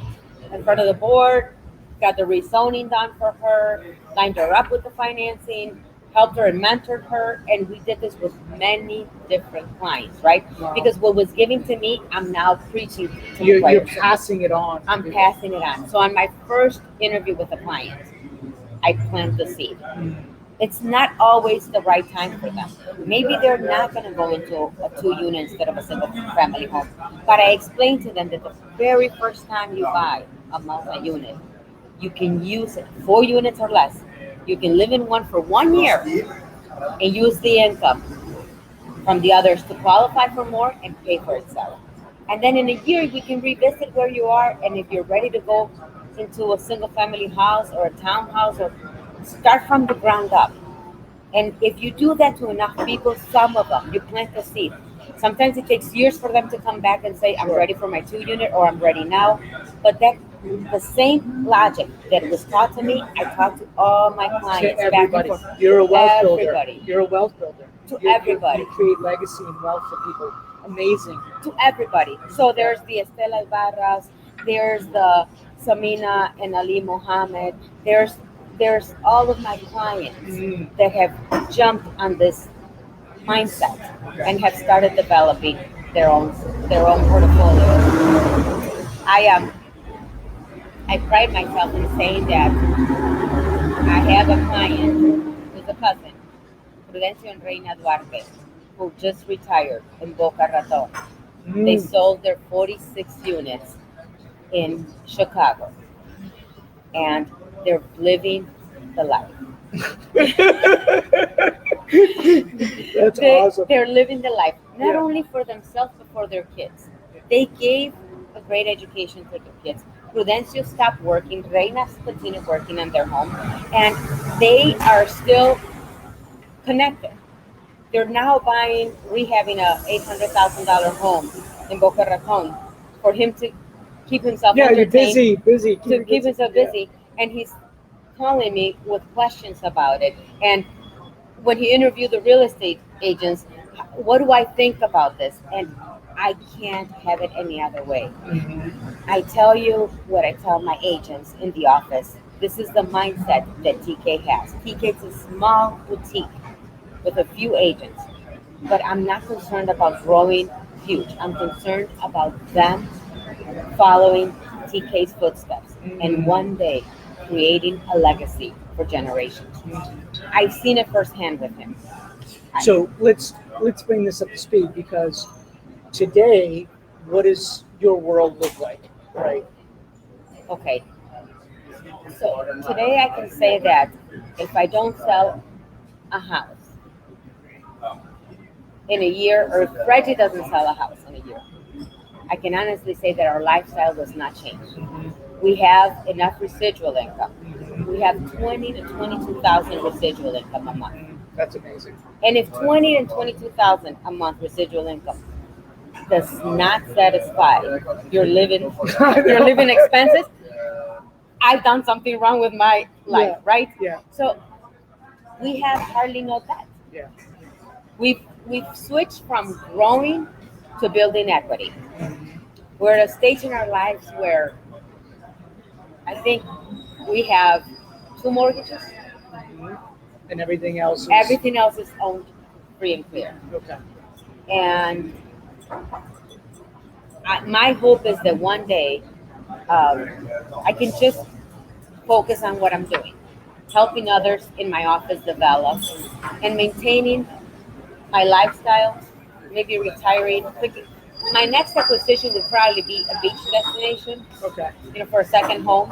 in front of the board, got the rezoning done for her, lined her up with the financing, helped her and mentored her, and we did this with many different clients, right? Wow. Because what was given to me, I'm now preaching to You're players. passing it on. I'm passing it on. So on my first interview with a client, I plant the seed. It's not always the right time for them. Maybe they're not going to go into a 2 unit instead of a single family home. But I explained to them that the very first time you buy a multi-unit, you can use it 4 units or less. You can live in one for 1 year and use the income from the others to qualify for more and pay for itself. And then in a year, we can revisit where you are. And if you're ready to go into a single family house or a townhouse, or start from the ground up. And if you do that to enough people, some of them, you plant the seed. Sometimes it takes years for them to come back and say, "I'm ready for my 2 unit," or "I'm ready now." But that the same logic that was taught to me, I taught to all my To clients. everybody. Back and forth. You're a wealth Everybody. builder. You're a wealth builder. To You everybody. create legacy and wealth for people. Amazing. To everybody. So there's the Estela Ibarras, there's the Samina and Ali Mohammed, there's all of my clients that have jumped on this mindset and have started developing their own portfolios. I pride myself in saying that I have a client who's a cousin, Prudencio and Reina Duarte, who just retired in Boca Raton. They sold their 46 units in Chicago, and they're living the life. That's awesome. They're living the life, not only for themselves, but for their kids. They gave a great education for their kids. Prudencio stopped working, Reina continued working in their home, and they are still connected. They're now rehabbing a $800,000 home in Boca Raton for him to keep himself Yeah, you're entertained, busy. to keep himself busy, and he's calling me with questions about it. And when he interviewed the real estate agents, what do I think about this? And I can't have it any other way. I tell you what I tell my agents in the office. This is the mindset that TK has. TK is a small boutique with a few agents, but I'm not concerned about growing huge. I'm concerned about them following TK's footsteps and one day creating a legacy for generations. I've seen it firsthand with him. So let's bring this up to speed, because today, what does your world look like, right? Okay, so today I can say that if I don't sell a house in a year, or if Reggie doesn't sell a house in a year, I can honestly say that our lifestyle does not change. We have enough residual income. We have 20 to 22,000 residual income a month. That's amazing. And if 20 and 22,000 a month residual income does not satisfy your living expenses, I've done something wrong with my life, right? Yeah. So we have hardly no debt. Yeah. We've switched from growing to building equity. We're at a stage in our lives where I think we have 2 mortgages. And everything else. Everything else is owned free and clear. Okay. And my hope is that one day I can just focus on what I'm doing, helping others in my office develop, and maintaining my lifestyle, maybe retiring. My next acquisition would probably be a beach destination, Okay. for a second home.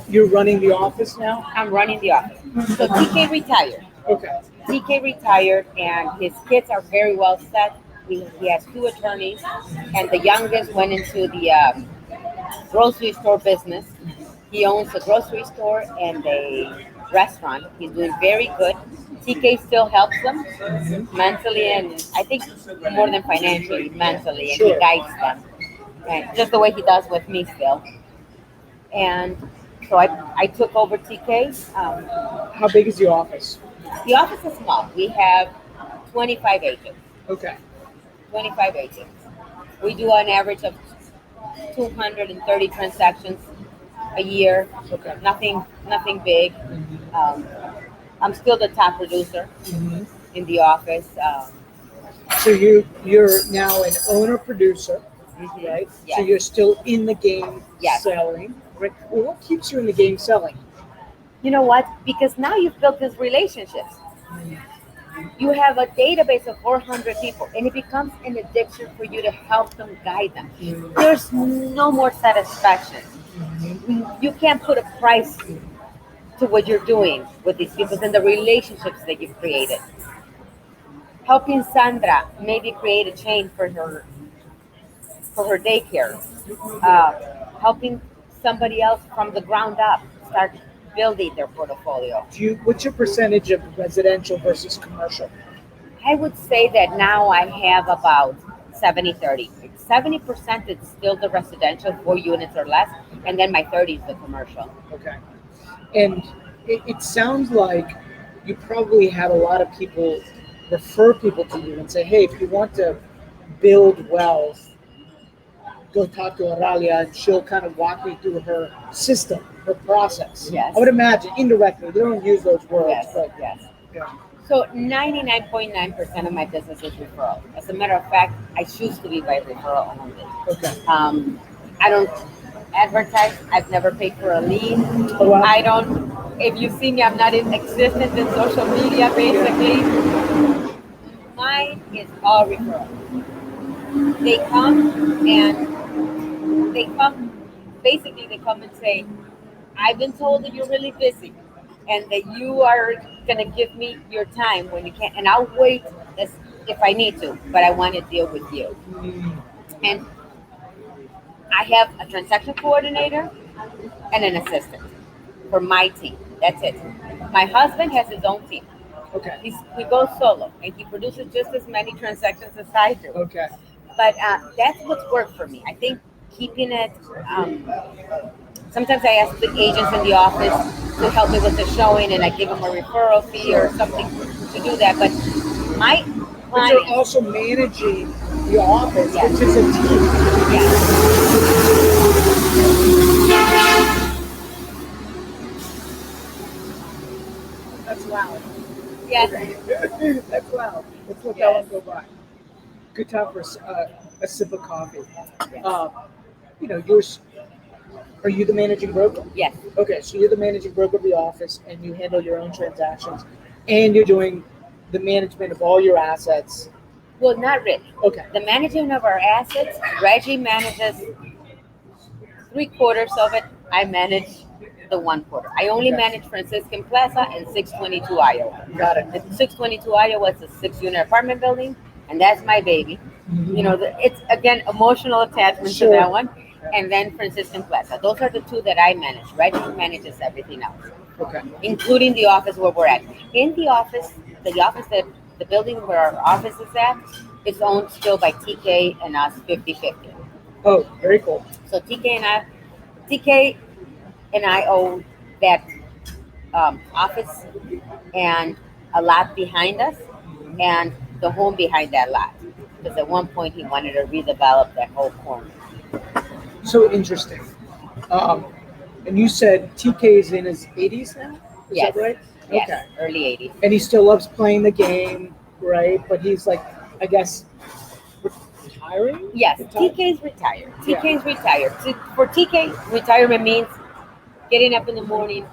You're running the office now? I'm running the office. So TK retired. Okay. TK retired, and his kids are very well set. He has 2 attorneys, and the youngest went into the grocery store business. He owns a grocery store and a restaurant. He's doing very good. TK still helps them mentally, and I think more than financially, mentally, and he guides them, and just the way he does with me still. And so I took over TK. How big is the office? The office is small. We have 25 agents. Okay. 25 agents. We do an average of 230 transactions a year. Okay. Nothing big. I'm still the top producer in the office. So you're now an owner producer, right? Yes. So you're still in the game Yes. selling, right? Well, what keeps you in the game selling? You know what? Because now you've built these relationships. You have a database of 400 people, and it becomes an addiction for you to help them, guide them. There's no more satisfaction. You can't put a price to what you're doing with these people and the relationships that you've created. Helping Sandra maybe create a chain for her daycare. Helping somebody else from the ground up start building their portfolio. What's your percentage of residential versus commercial? I would say that now I have about 70-30. 70% is still the residential, 4 units or less, and then my 30 is the commercial. Okay. And it sounds like you probably have a lot of people refer people to you and say, hey, if you want to build wealth, go talk to Oralia, and she'll kind of walk you through her system, her process. Yes. I would imagine indirectly. They don't use those words, Yes, but yes. yeah. So 99.9% of my business is referral. As a matter of fact, I choose to be by referral only. Okay. I don't advertise. I've never paid for a lead. Oh, wow. I don't. If you see me, I'm not in existence in social media. Basically, mine is all referral. They come and basically they come and say, I've been told that you're really busy and that you are gonna give me your time when you can, and I'll wait if I need to, but I want to deal with you. And I have a transaction coordinator and an assistant for my team. That's it. My husband has his own team. Okay. He goes solo and he produces just as many transactions as I do. Okay. But that's what's worked for me. I think keeping it. Sometimes I ask the agents in the office to help me with the showing, and I give them a referral fee or something to do that. But my But you're clients, also managing the office, Yes. which is a team. That's loud. yes, That's loud. Let's let that Yes. one go by. Good time for a sip of coffee. yes, You know, are you the managing broker? yes. Okay, so you're the managing broker of the office, and you handle your own transactions, and you're doing the management of all your assets. Well, not really. Okay. The management of our assets, Reggie manages 3/4 of it. I manage the 1/4. I only Okay. manage Franciscan Plaza and 622 Iowa. Got it. The 622 Iowa is a 6-unit apartment building, and that's my baby. You know, it's again emotional attachment Sure. to that one. And then Franciscan Plaza. Those are the two that I manage. Reggie manages everything else, Okay. including the office where we're at. In the office that the building where our office is at, is owned still by TK and us 50/50. Oh, very cool. So TK and I own that office and a lot behind us, and the home behind that lot. Because at one point he wanted to redevelop that whole corner. So interesting. Um, and you said TK is in his 80s now? Is Yes. that right? Yes, Okay. early 80s. And he still loves playing the game, right? But he's like, I guess, retiring? Yes, TK's retired. TK's retired. For TK, retirement means getting up in the morning,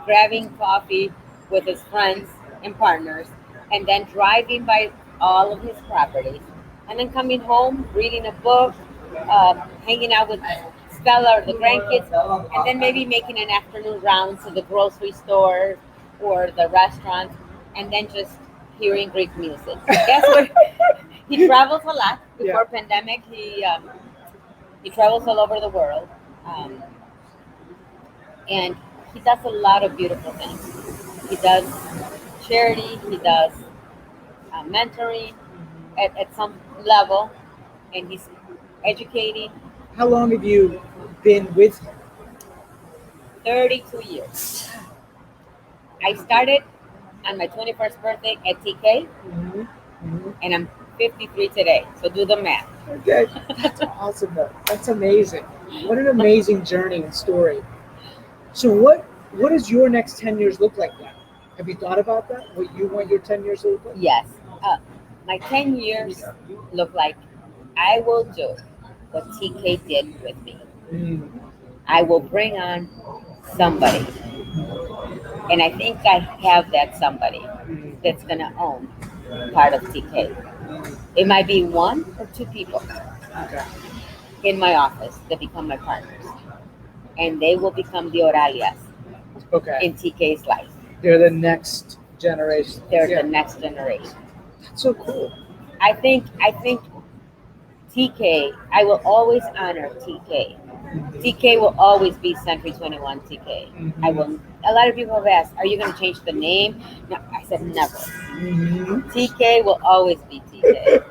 grabbing coffee with his friends and partners, and then driving by all of his properties, and then coming home, reading a book, hanging out with Stella or the grandkids, and then maybe making an afternoon round to the grocery store or the restaurant, and then just hearing Greek music. That's what he travels a lot. Before pandemic, he travels all over the world, and he does a lot of beautiful things. He does charity. He does mentoring at some level, and he's educating. How long have you been with him? 32 years. I started on my 21st birthday at TK, and I'm 53 today. So do the math. Okay. That's awesome, though. That's amazing. What an amazing journey and story. So what does your next 10 years look like now? Have you thought about that? What you want your 10 years to look like? Yes. My 10 years look like I will do what TK did with me. I will bring on somebody. And I think I have that somebody that's going to own part of TK. It might be 1 or 2 people Okay. in my office that become my partners. And they will become the Oralias Okay. in TK's life. They're the next generation. They're the next generation. That's so cool. I think TK, I will always honor TK. TK will always be Century 21 TK. I will. A lot of people have asked, "Are you going to change the name?" No, I said never. TK will always be TK.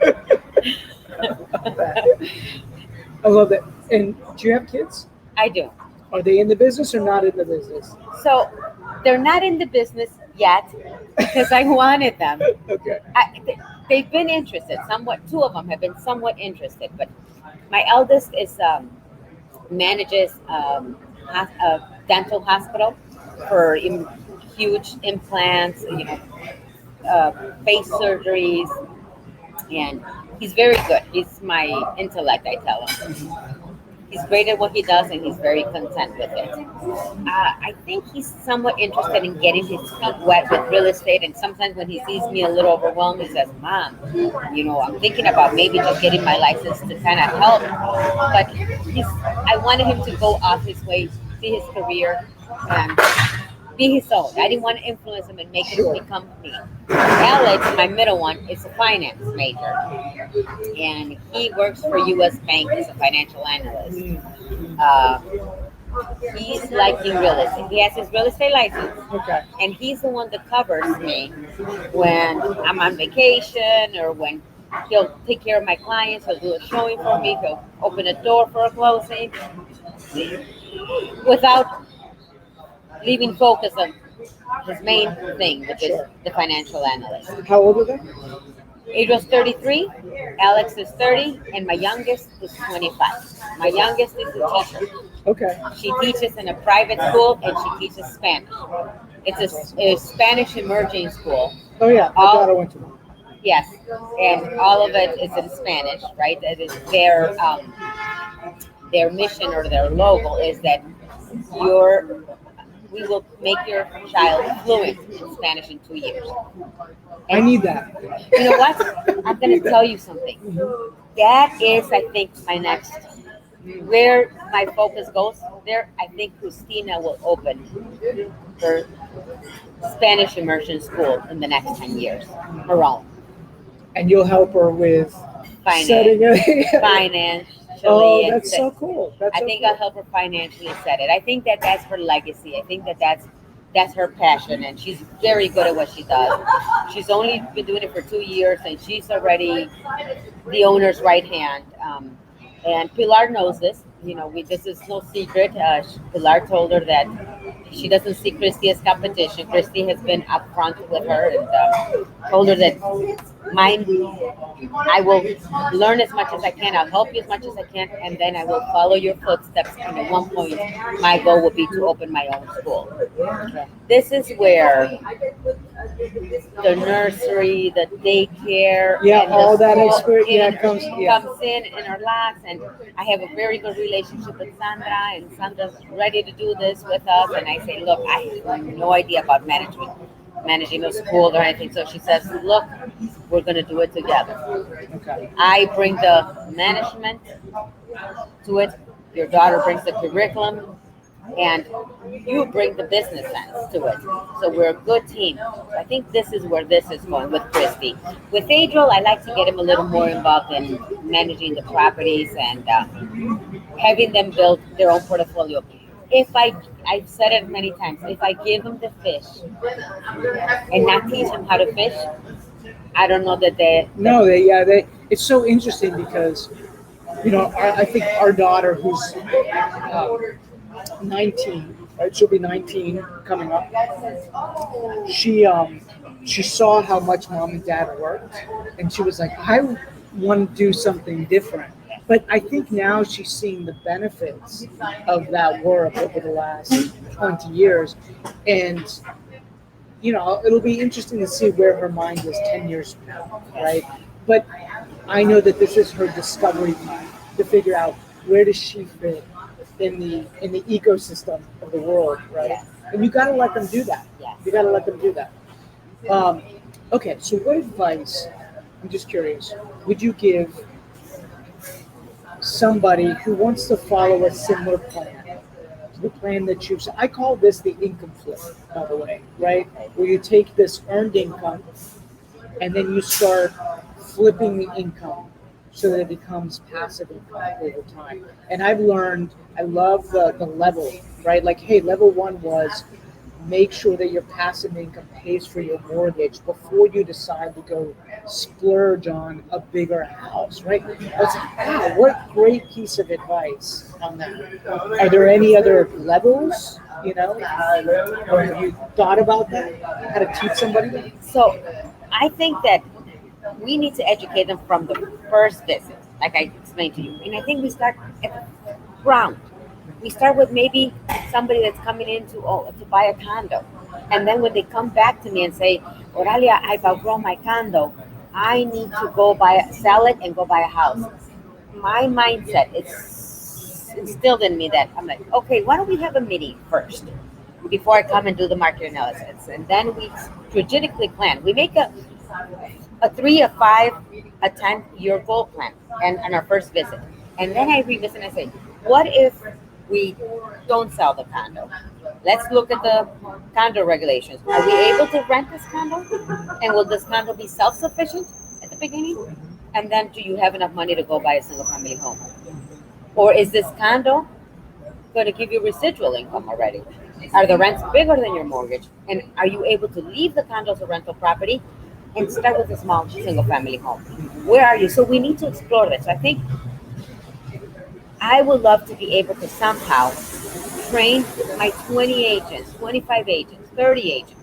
I love that. And do you have kids? I do. Are they in the business or not in the business? So they're not in the business yet because I wanted them. Okay. They've been interested somewhat. 2 of them have been somewhat interested, but my eldest is manages a dental hospital for huge implants, face surgeries, and he's very good. He's my intellect, I tell him. He's great at what he does, and he's very content with it. I think he's somewhat interested in getting his feet wet with real estate, and sometimes when he sees me a little overwhelmed, he says, "Mom, I'm thinking about maybe just getting my license to kind of help." But I wanted him to go off his way, see his career, and be his own. I didn't want to influence him and make him become me. Alex, my middle one, is a finance major, and he works for U.S. Bank as a financial analyst. He's liking real estate. He has his real estate license, Okay. and he's the one that covers me when I'm on vacation or when He'll take care of my clients. He'll do a showing for me. He'll open a door for a closing without leaving focus on his main thing, which is Sure. the financial analyst. How old are they? Adriel's 33, Alex is 30, and my youngest is 25. My youngest is a teacher. Okay. She teaches in a private school and she teaches Spanish. It's a Spanish emerging school. Oh yeah, my All- daughter went to one. Yes, and all of it is in Spanish, right? That is their mission or their logo is that your we will make your child fluent in Spanish in 2 years. I need that. You know what? I'm going to tell you something. That is, I think, my next, where my focus goes there. I think Christina will open her Spanish immersion school in the next 10 years, her own. And you'll help her with Finance. setting it. Financially. Oh, and that's set- so cool. That's I so think cool. I'll help her financially set it. I think that that's her legacy. I think that that's her passion, and she's very good at what she does. She's only been doing it for 2 years, and she's already the owner's right hand. And Pilar knows this. You know, this is no secret. Pilar told her that she doesn't see Christy as competition. Christy has been upfront with her and told her that mine, I will learn as much as I can. I'll help you as much as I can, and then I will follow your footsteps. And at one point, my goal will be to open my own school. This is where the nursery, the daycare, Yeah, and all the that school experience, yeah, in- comes, yeah. comes in our lives. And I have a very good relationship with Sandra, and Sandra's ready to do this with us. And I say, look, I have no idea about managing a school or anything. So she says, look, we're going to do it together. Okay. I bring the management to it. Your daughter brings the curriculum, and you bring the business sense to it. So we're a good team. I think this is where this is going with Christy. With Adriel, I like to get him a little more involved in managing the properties and having them build their own portfolio. I've said it many times, if I give them the fish and not teach them how to fish, I don't know that No, they. It's so interesting because, I think our daughter, who's 19, right? She'll be 19 coming up. She saw how much mom and dad worked, and she was like, I want to do something different. But I think now she's seeing the benefits of that work over the last 20 years, and it'll be interesting to see where her mind is 10 years from now, right? But I know that this is her discovery time to figure out where does she fit in the ecosystem of the world, right? Yes. And you got to let them do that. Yes. You got to let them do that. Okay, so what advice? I'm just curious. Would you give somebody who wants to follow a similar plan? The plan that you've, I call this the income flip, by the way, right? Where you take this earned income and then you start flipping the income so that it becomes passive income over time. And I've learned, I love the level, right? Like, hey, level one was make sure that your passive income pays for your mortgage before you decide to go splurge on a bigger house, right? I was like, wow, what great piece of advice on that. Are there any other levels, or have you thought about that? How to teach somebody that? So I think that we need to educate them from the first visit, like I explained to you. And I think we start at the ground. We start with maybe somebody that's coming in to buy a condo. And then when they come back to me and say, Oralia, I've outgrown my condo. I need to sell it and go buy a house. My mindset is instilled in me that I'm like, okay, why don't we have a meeting first before I come and do the market analysis? And then we strategically plan. We make a 3, a 5, a 10-year goal plan and on our first visit. And then I revisit and I say, what if we don't sell the condo? Let's look at the condo regulations. Are we able to rent this condo? And will this condo be self-sufficient at the beginning? And then do you have enough money to go buy a single family home? Or is this condo going to give you residual income already? Are the rents bigger than your mortgage? And are you able to leave the condo as a rental property and start with a small single family home. Where are you? So we need to explore this. So I think I would love to be able to somehow train my 20 agents, 25 agents, 30 agents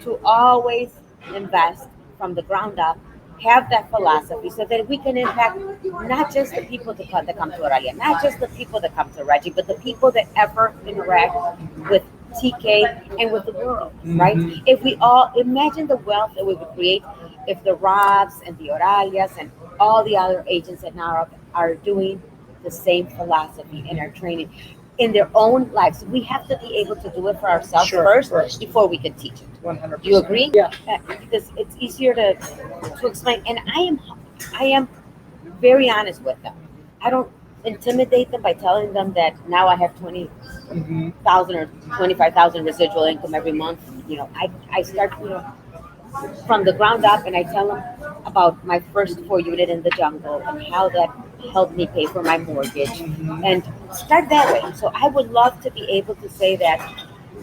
to always invest from the ground up, have that philosophy so that we can impact not just the people that come to Oralia, not just the people that come to Reggie, but the people that ever interact with TK and with the world, right? If we all imagine the wealth that we would create if the Robs and the Oralias and all the other agents that now are doing the same philosophy and are training in their own lives. We have to be able to do it for ourselves Sure, first before we can teach it. 100%. Do you agree? Yeah. Because it's easier to explain. And I am very honest with them. I don't intimidate them by telling them that now I have 20,000 or 25,000 residual income every month. I start from the ground up, and I tell them about my first 4 unit in the jungle and how that helped me pay for my mortgage, and start that way. So I would love to be able to say that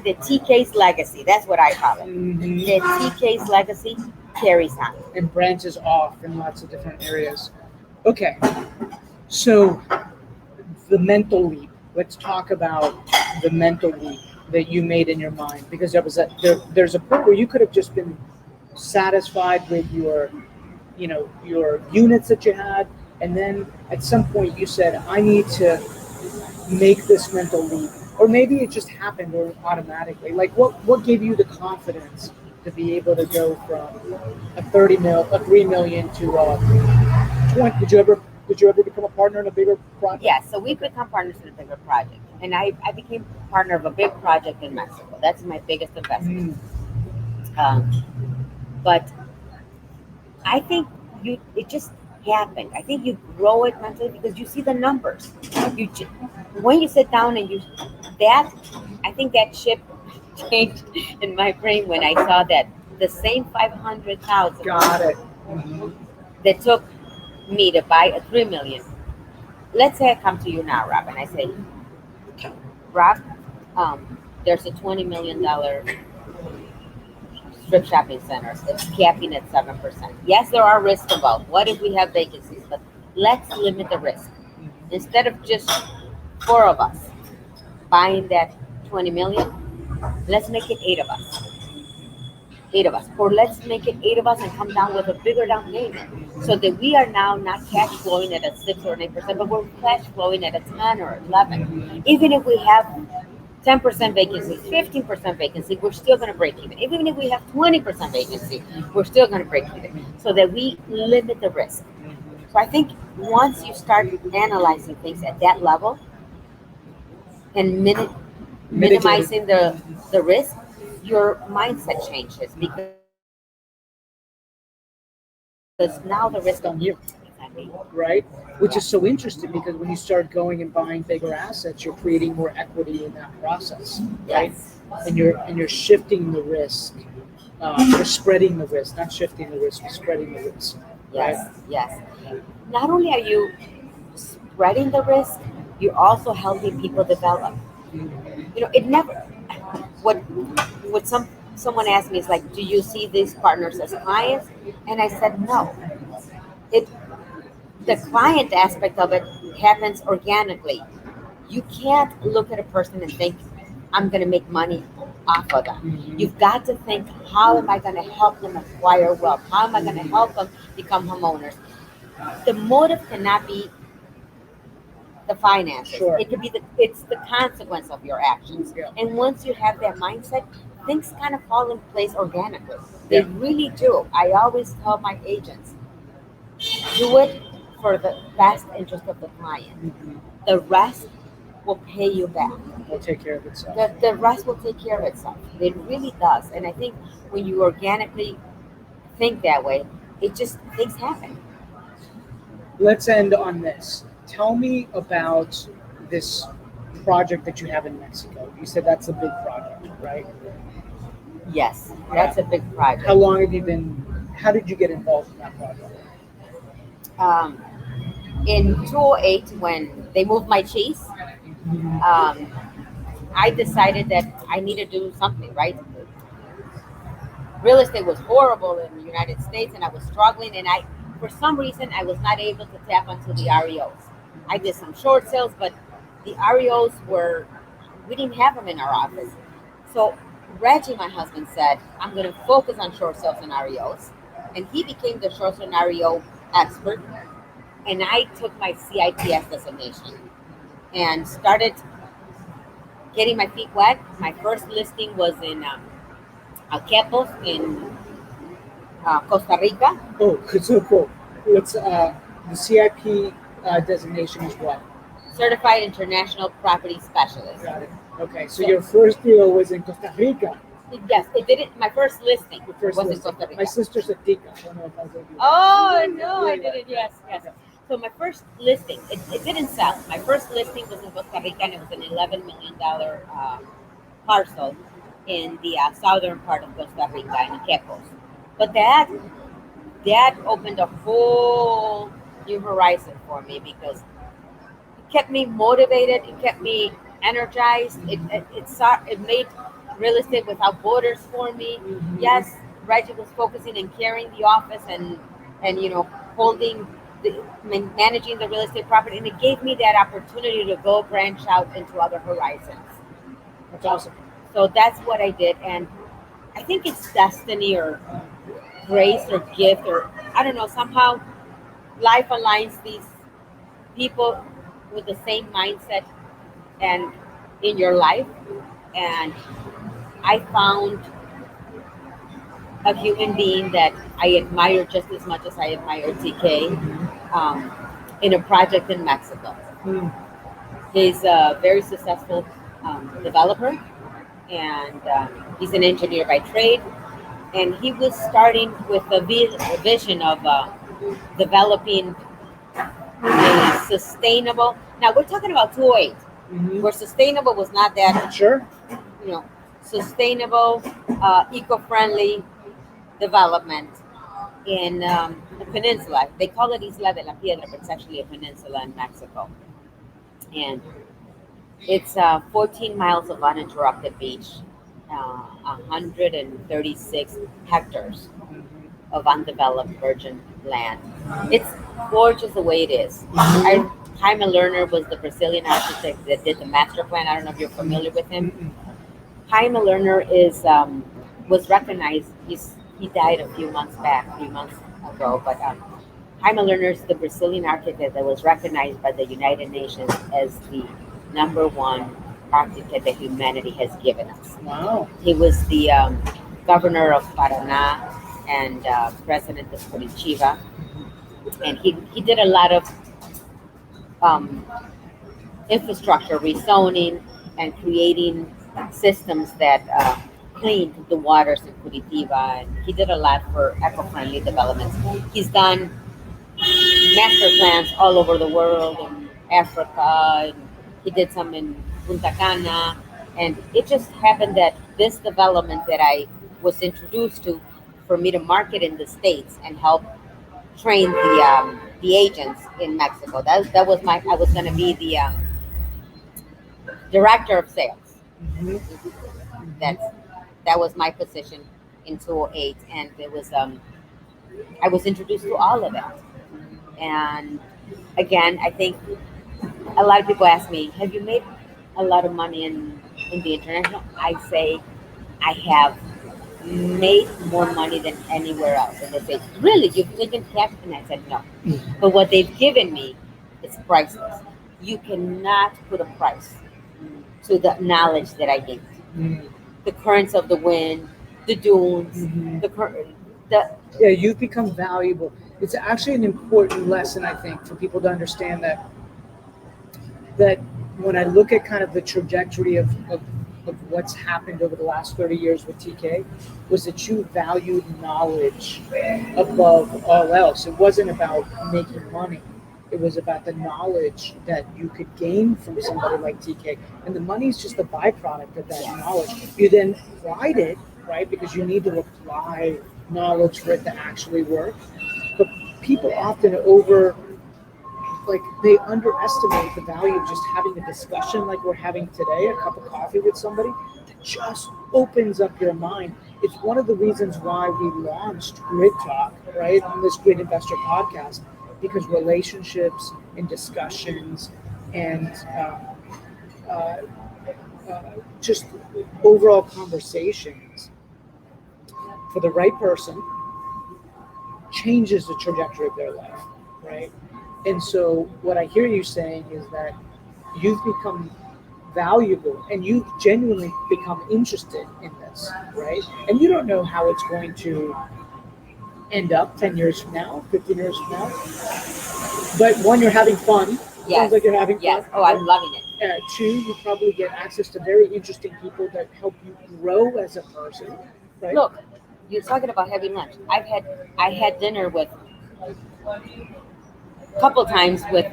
the TK's legacy, that's what I call it. The TK's legacy carries on. And branches off in lots of different areas. Okay, so the mental leap. Let's talk about the mental leap that you made in your mind, because there's a point where you could have just been satisfied with your units that you had, and then at some point you said, I need to make this mental leap, or maybe it just happened or automatically. Like what gave you the confidence to be able to go from a 3 million to 20? Did you ever become a partner in a bigger project? Yeah, so we've become partners in a bigger project. And I became partner of a big project in Mexico. That's my biggest investment. But I think it just happened. I think you grow it mentally because you see the numbers. When you sit down and I think that ship changed in my brain when I saw that the same 500,000 Got it. that took me to buy a 3 million. Let's say I come to you now, Rob, and I say, Rob, there's a $20 million strip shopping centers. It's capping at 7%. Yes, there are risks involved. What if we have vacancies? But let's limit the risk. Instead of just 4 of us buying that 20 million, let's make it 8 of us. 8 of us. Or let's make it 8 of us and come down with a bigger down payment so that we are now not cash flowing at a 6 or an 8%, but we're cash flowing at a 10 or 11. Even if we have 10% vacancy, 15% vacancy, we're still going to break even. Even if we have 20% vacancy, we're still going to break even so that we limit the risk. So I think once you start analyzing things at that level and minimizing the risk, your mindset changes because now the risk on you. Right? Which is so interesting, because when you start going and buying bigger assets, you're creating more equity in that process, right? Yes. And you're shifting the risk. You're spreading the risk, not shifting the risk, you're spreading the risk. Yes, Right? yes. Not only are you spreading the risk, you're also helping people develop. It never. What someone asked me is like, do you see these partners as clients? And I said no. The client aspect of it happens organically. You can't look at a person and think, I'm going to make money off of them. You've got to think, how am I going to help them acquire wealth? How am I going to help them become homeowners? The motive cannot be the finances. Sure. It could be it's the consequence of your actions. Yeah. And once you have that mindset, things kind of fall in place organically. They really do. I always tell my agents, do it for the best interest of the client. The rest will pay you back. It'll take care of itself. The rest will take care of itself. It really does. And I think when you organically think that way, things happen. Let's end on this. Tell me about this project that you have in Mexico. You said that's a big project, right? Yes, that's a big project. How did you get involved in that project? In 2008, when they moved my cheese, I decided that I need to do something, right? real estate was horrible in the United States, and I was struggling. And for some reason, I was not able to tap onto the REOs. I did some short sales, but the REOs we didn't have them in our office. So Reggie, my husband, said, I'm going to focus on short sales and REOs. And he became the short sale and REO expert. And I took my CIPS designation and started getting my feet wet. My first listing was in Quepos in Costa Rica. Oh, so cool. What's the CIP designation is what? Certified International Property Specialist. Got it. Okay, so your first deal was in Costa Rica. Yes, it did it. My first listing Your first was listing. in Costa Rica. My sister's a TK. I don't know if I was able to. Oh no, I Yeah, did it. Yes, yes. Okay. So my first listing, it didn't sell. My first listing was in Costa Rica, and it was an $11 million parcel in the southern part of Costa Rica in Quepos. But that opened a whole new horizon for me because it kept me motivated. It kept me energized. It made real estate without borders for me. Mhm. Yes, Reggie was focusing and carrying the office and holding managing the real estate property, and it gave me that opportunity to go branch out into other horizons. That's awesome. So that's what I did, and I think it's destiny or grace or gift or I don't know. Somehow life aligns these people with the same mindset and in your life, and I found a human being that I admire just as much as I admire TK in a project in Mexico. Mm. He's a very successful developer, and he's an engineer by trade. And he was starting with a vision of developing a sustainable. Now we're talking about 208, Mhm. where sustainable was not that Sure. Sustainable, eco-friendly development in the peninsula. They call it Isla de la Piedra, but it's actually a peninsula in Mexico. And it's 14 miles of uninterrupted beach, 136 hectares of undeveloped virgin land. It's gorgeous the way it is. Jaime Lerner was the Brazilian architect that did the master plan. I don't know if you're familiar with him. Mm-mm. Jaime Lerner was recognized. He died a few months ago, but Jaime Lerner is the Brazilian architect that was recognized by the United Nations as the #1 architect that humanity has given us. Wow. He was the governor of Paraná and president of Curitiba, and he did a lot of um, infrastructure rezoning and creating systems that cleaned the waters in Curitiba, and he did a lot for eco-friendly developments. He's done master plans all over the world, in Africa, and he did some in Punta Cana, and it just happened that this development that I was introduced to for me to market in the States and help train the agents in Mexico. That was I was going to be the director of sales. Mhm. That's that was my position in 208, and it was I was introduced to all of that. And again, I think a lot of people ask me, "Have you made a lot of money in the international?" I say, "I have made more money than anywhere else." And they say, "Really? You've taken cash?" And I said, "No." But what they've given me is priceless. You cannot put a price to the knowledge that I gained. Mm. The currents of the wind, the dunes, Mhm. the Yeah, you've become valuable. It's actually an important lesson, I think, for people to understand that when I look at kind of the trajectory of what's happened over the last 30 years with TK, was that you valued knowledge above all else. It wasn't about making money. It was about the knowledge that you could gain from somebody like TK. And the money is just a byproduct of that knowledge. You then applied it, right? Because you need to apply knowledge for it to actually work. But people often they underestimate the value of just having a discussion like we're having today, a cup of coffee with somebody that just opens up your mind it's one of the reasons why we launched Grid Talk, right, on this Grid Investor podcast, because relationships and discussions and uh, just overall conversations for the right person changes the trajectory of their life, right? And so what I hear you saying is that you've become valuable and you've genuinely become interested in this, right? And you don't know how it's going to end up 10 years from now, 15 years from now. But one, you're having fun. Yes. Sounds like you're having Yes. fun. Oh, I'm loving it. Two, you probably get access to very interesting people that help you grow as a person, right? Look, you're talking about having lunch. I had dinner with a couple times with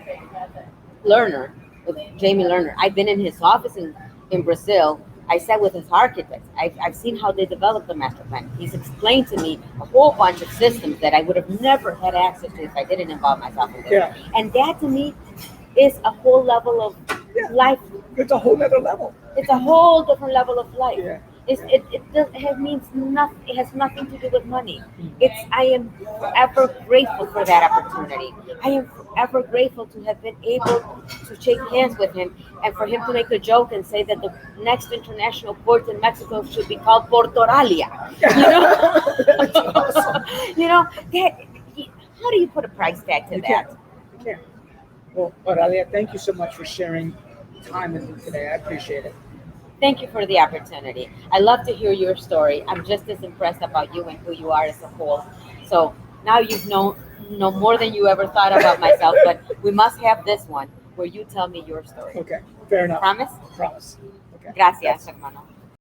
Lerner, with Jamie Lerner. I've been in his office in Brazil. I sat with his architects. I've seen how they developed the master plan. He's explained to me a whole bunch of systems that I would have never had access to if I didn't involve myself in this. Yeah. And that to me is a whole level of life. It's a whole other level. It's a whole different level of life. Yeah. It means nothing. It has nothing to do with money. I am forever grateful for that opportunity. I am forever grateful to have been able to shake hands with him and for him to make a joke and say that the next international port in Mexico should be called Oralia. You know, That's awesome. you know that. How do you put a price tag to You that? can't. Well, Oralia, thank you so much for sharing time with me today. I appreciate it. Thank you for the opportunity. I love to hear your story. I'm just as impressed about you and who you are as a whole. So now you've know more than you ever thought about myself, but we must have this one where you tell me your story. Okay, fair enough. Promise? Promise. Okay. Gracias, hermano.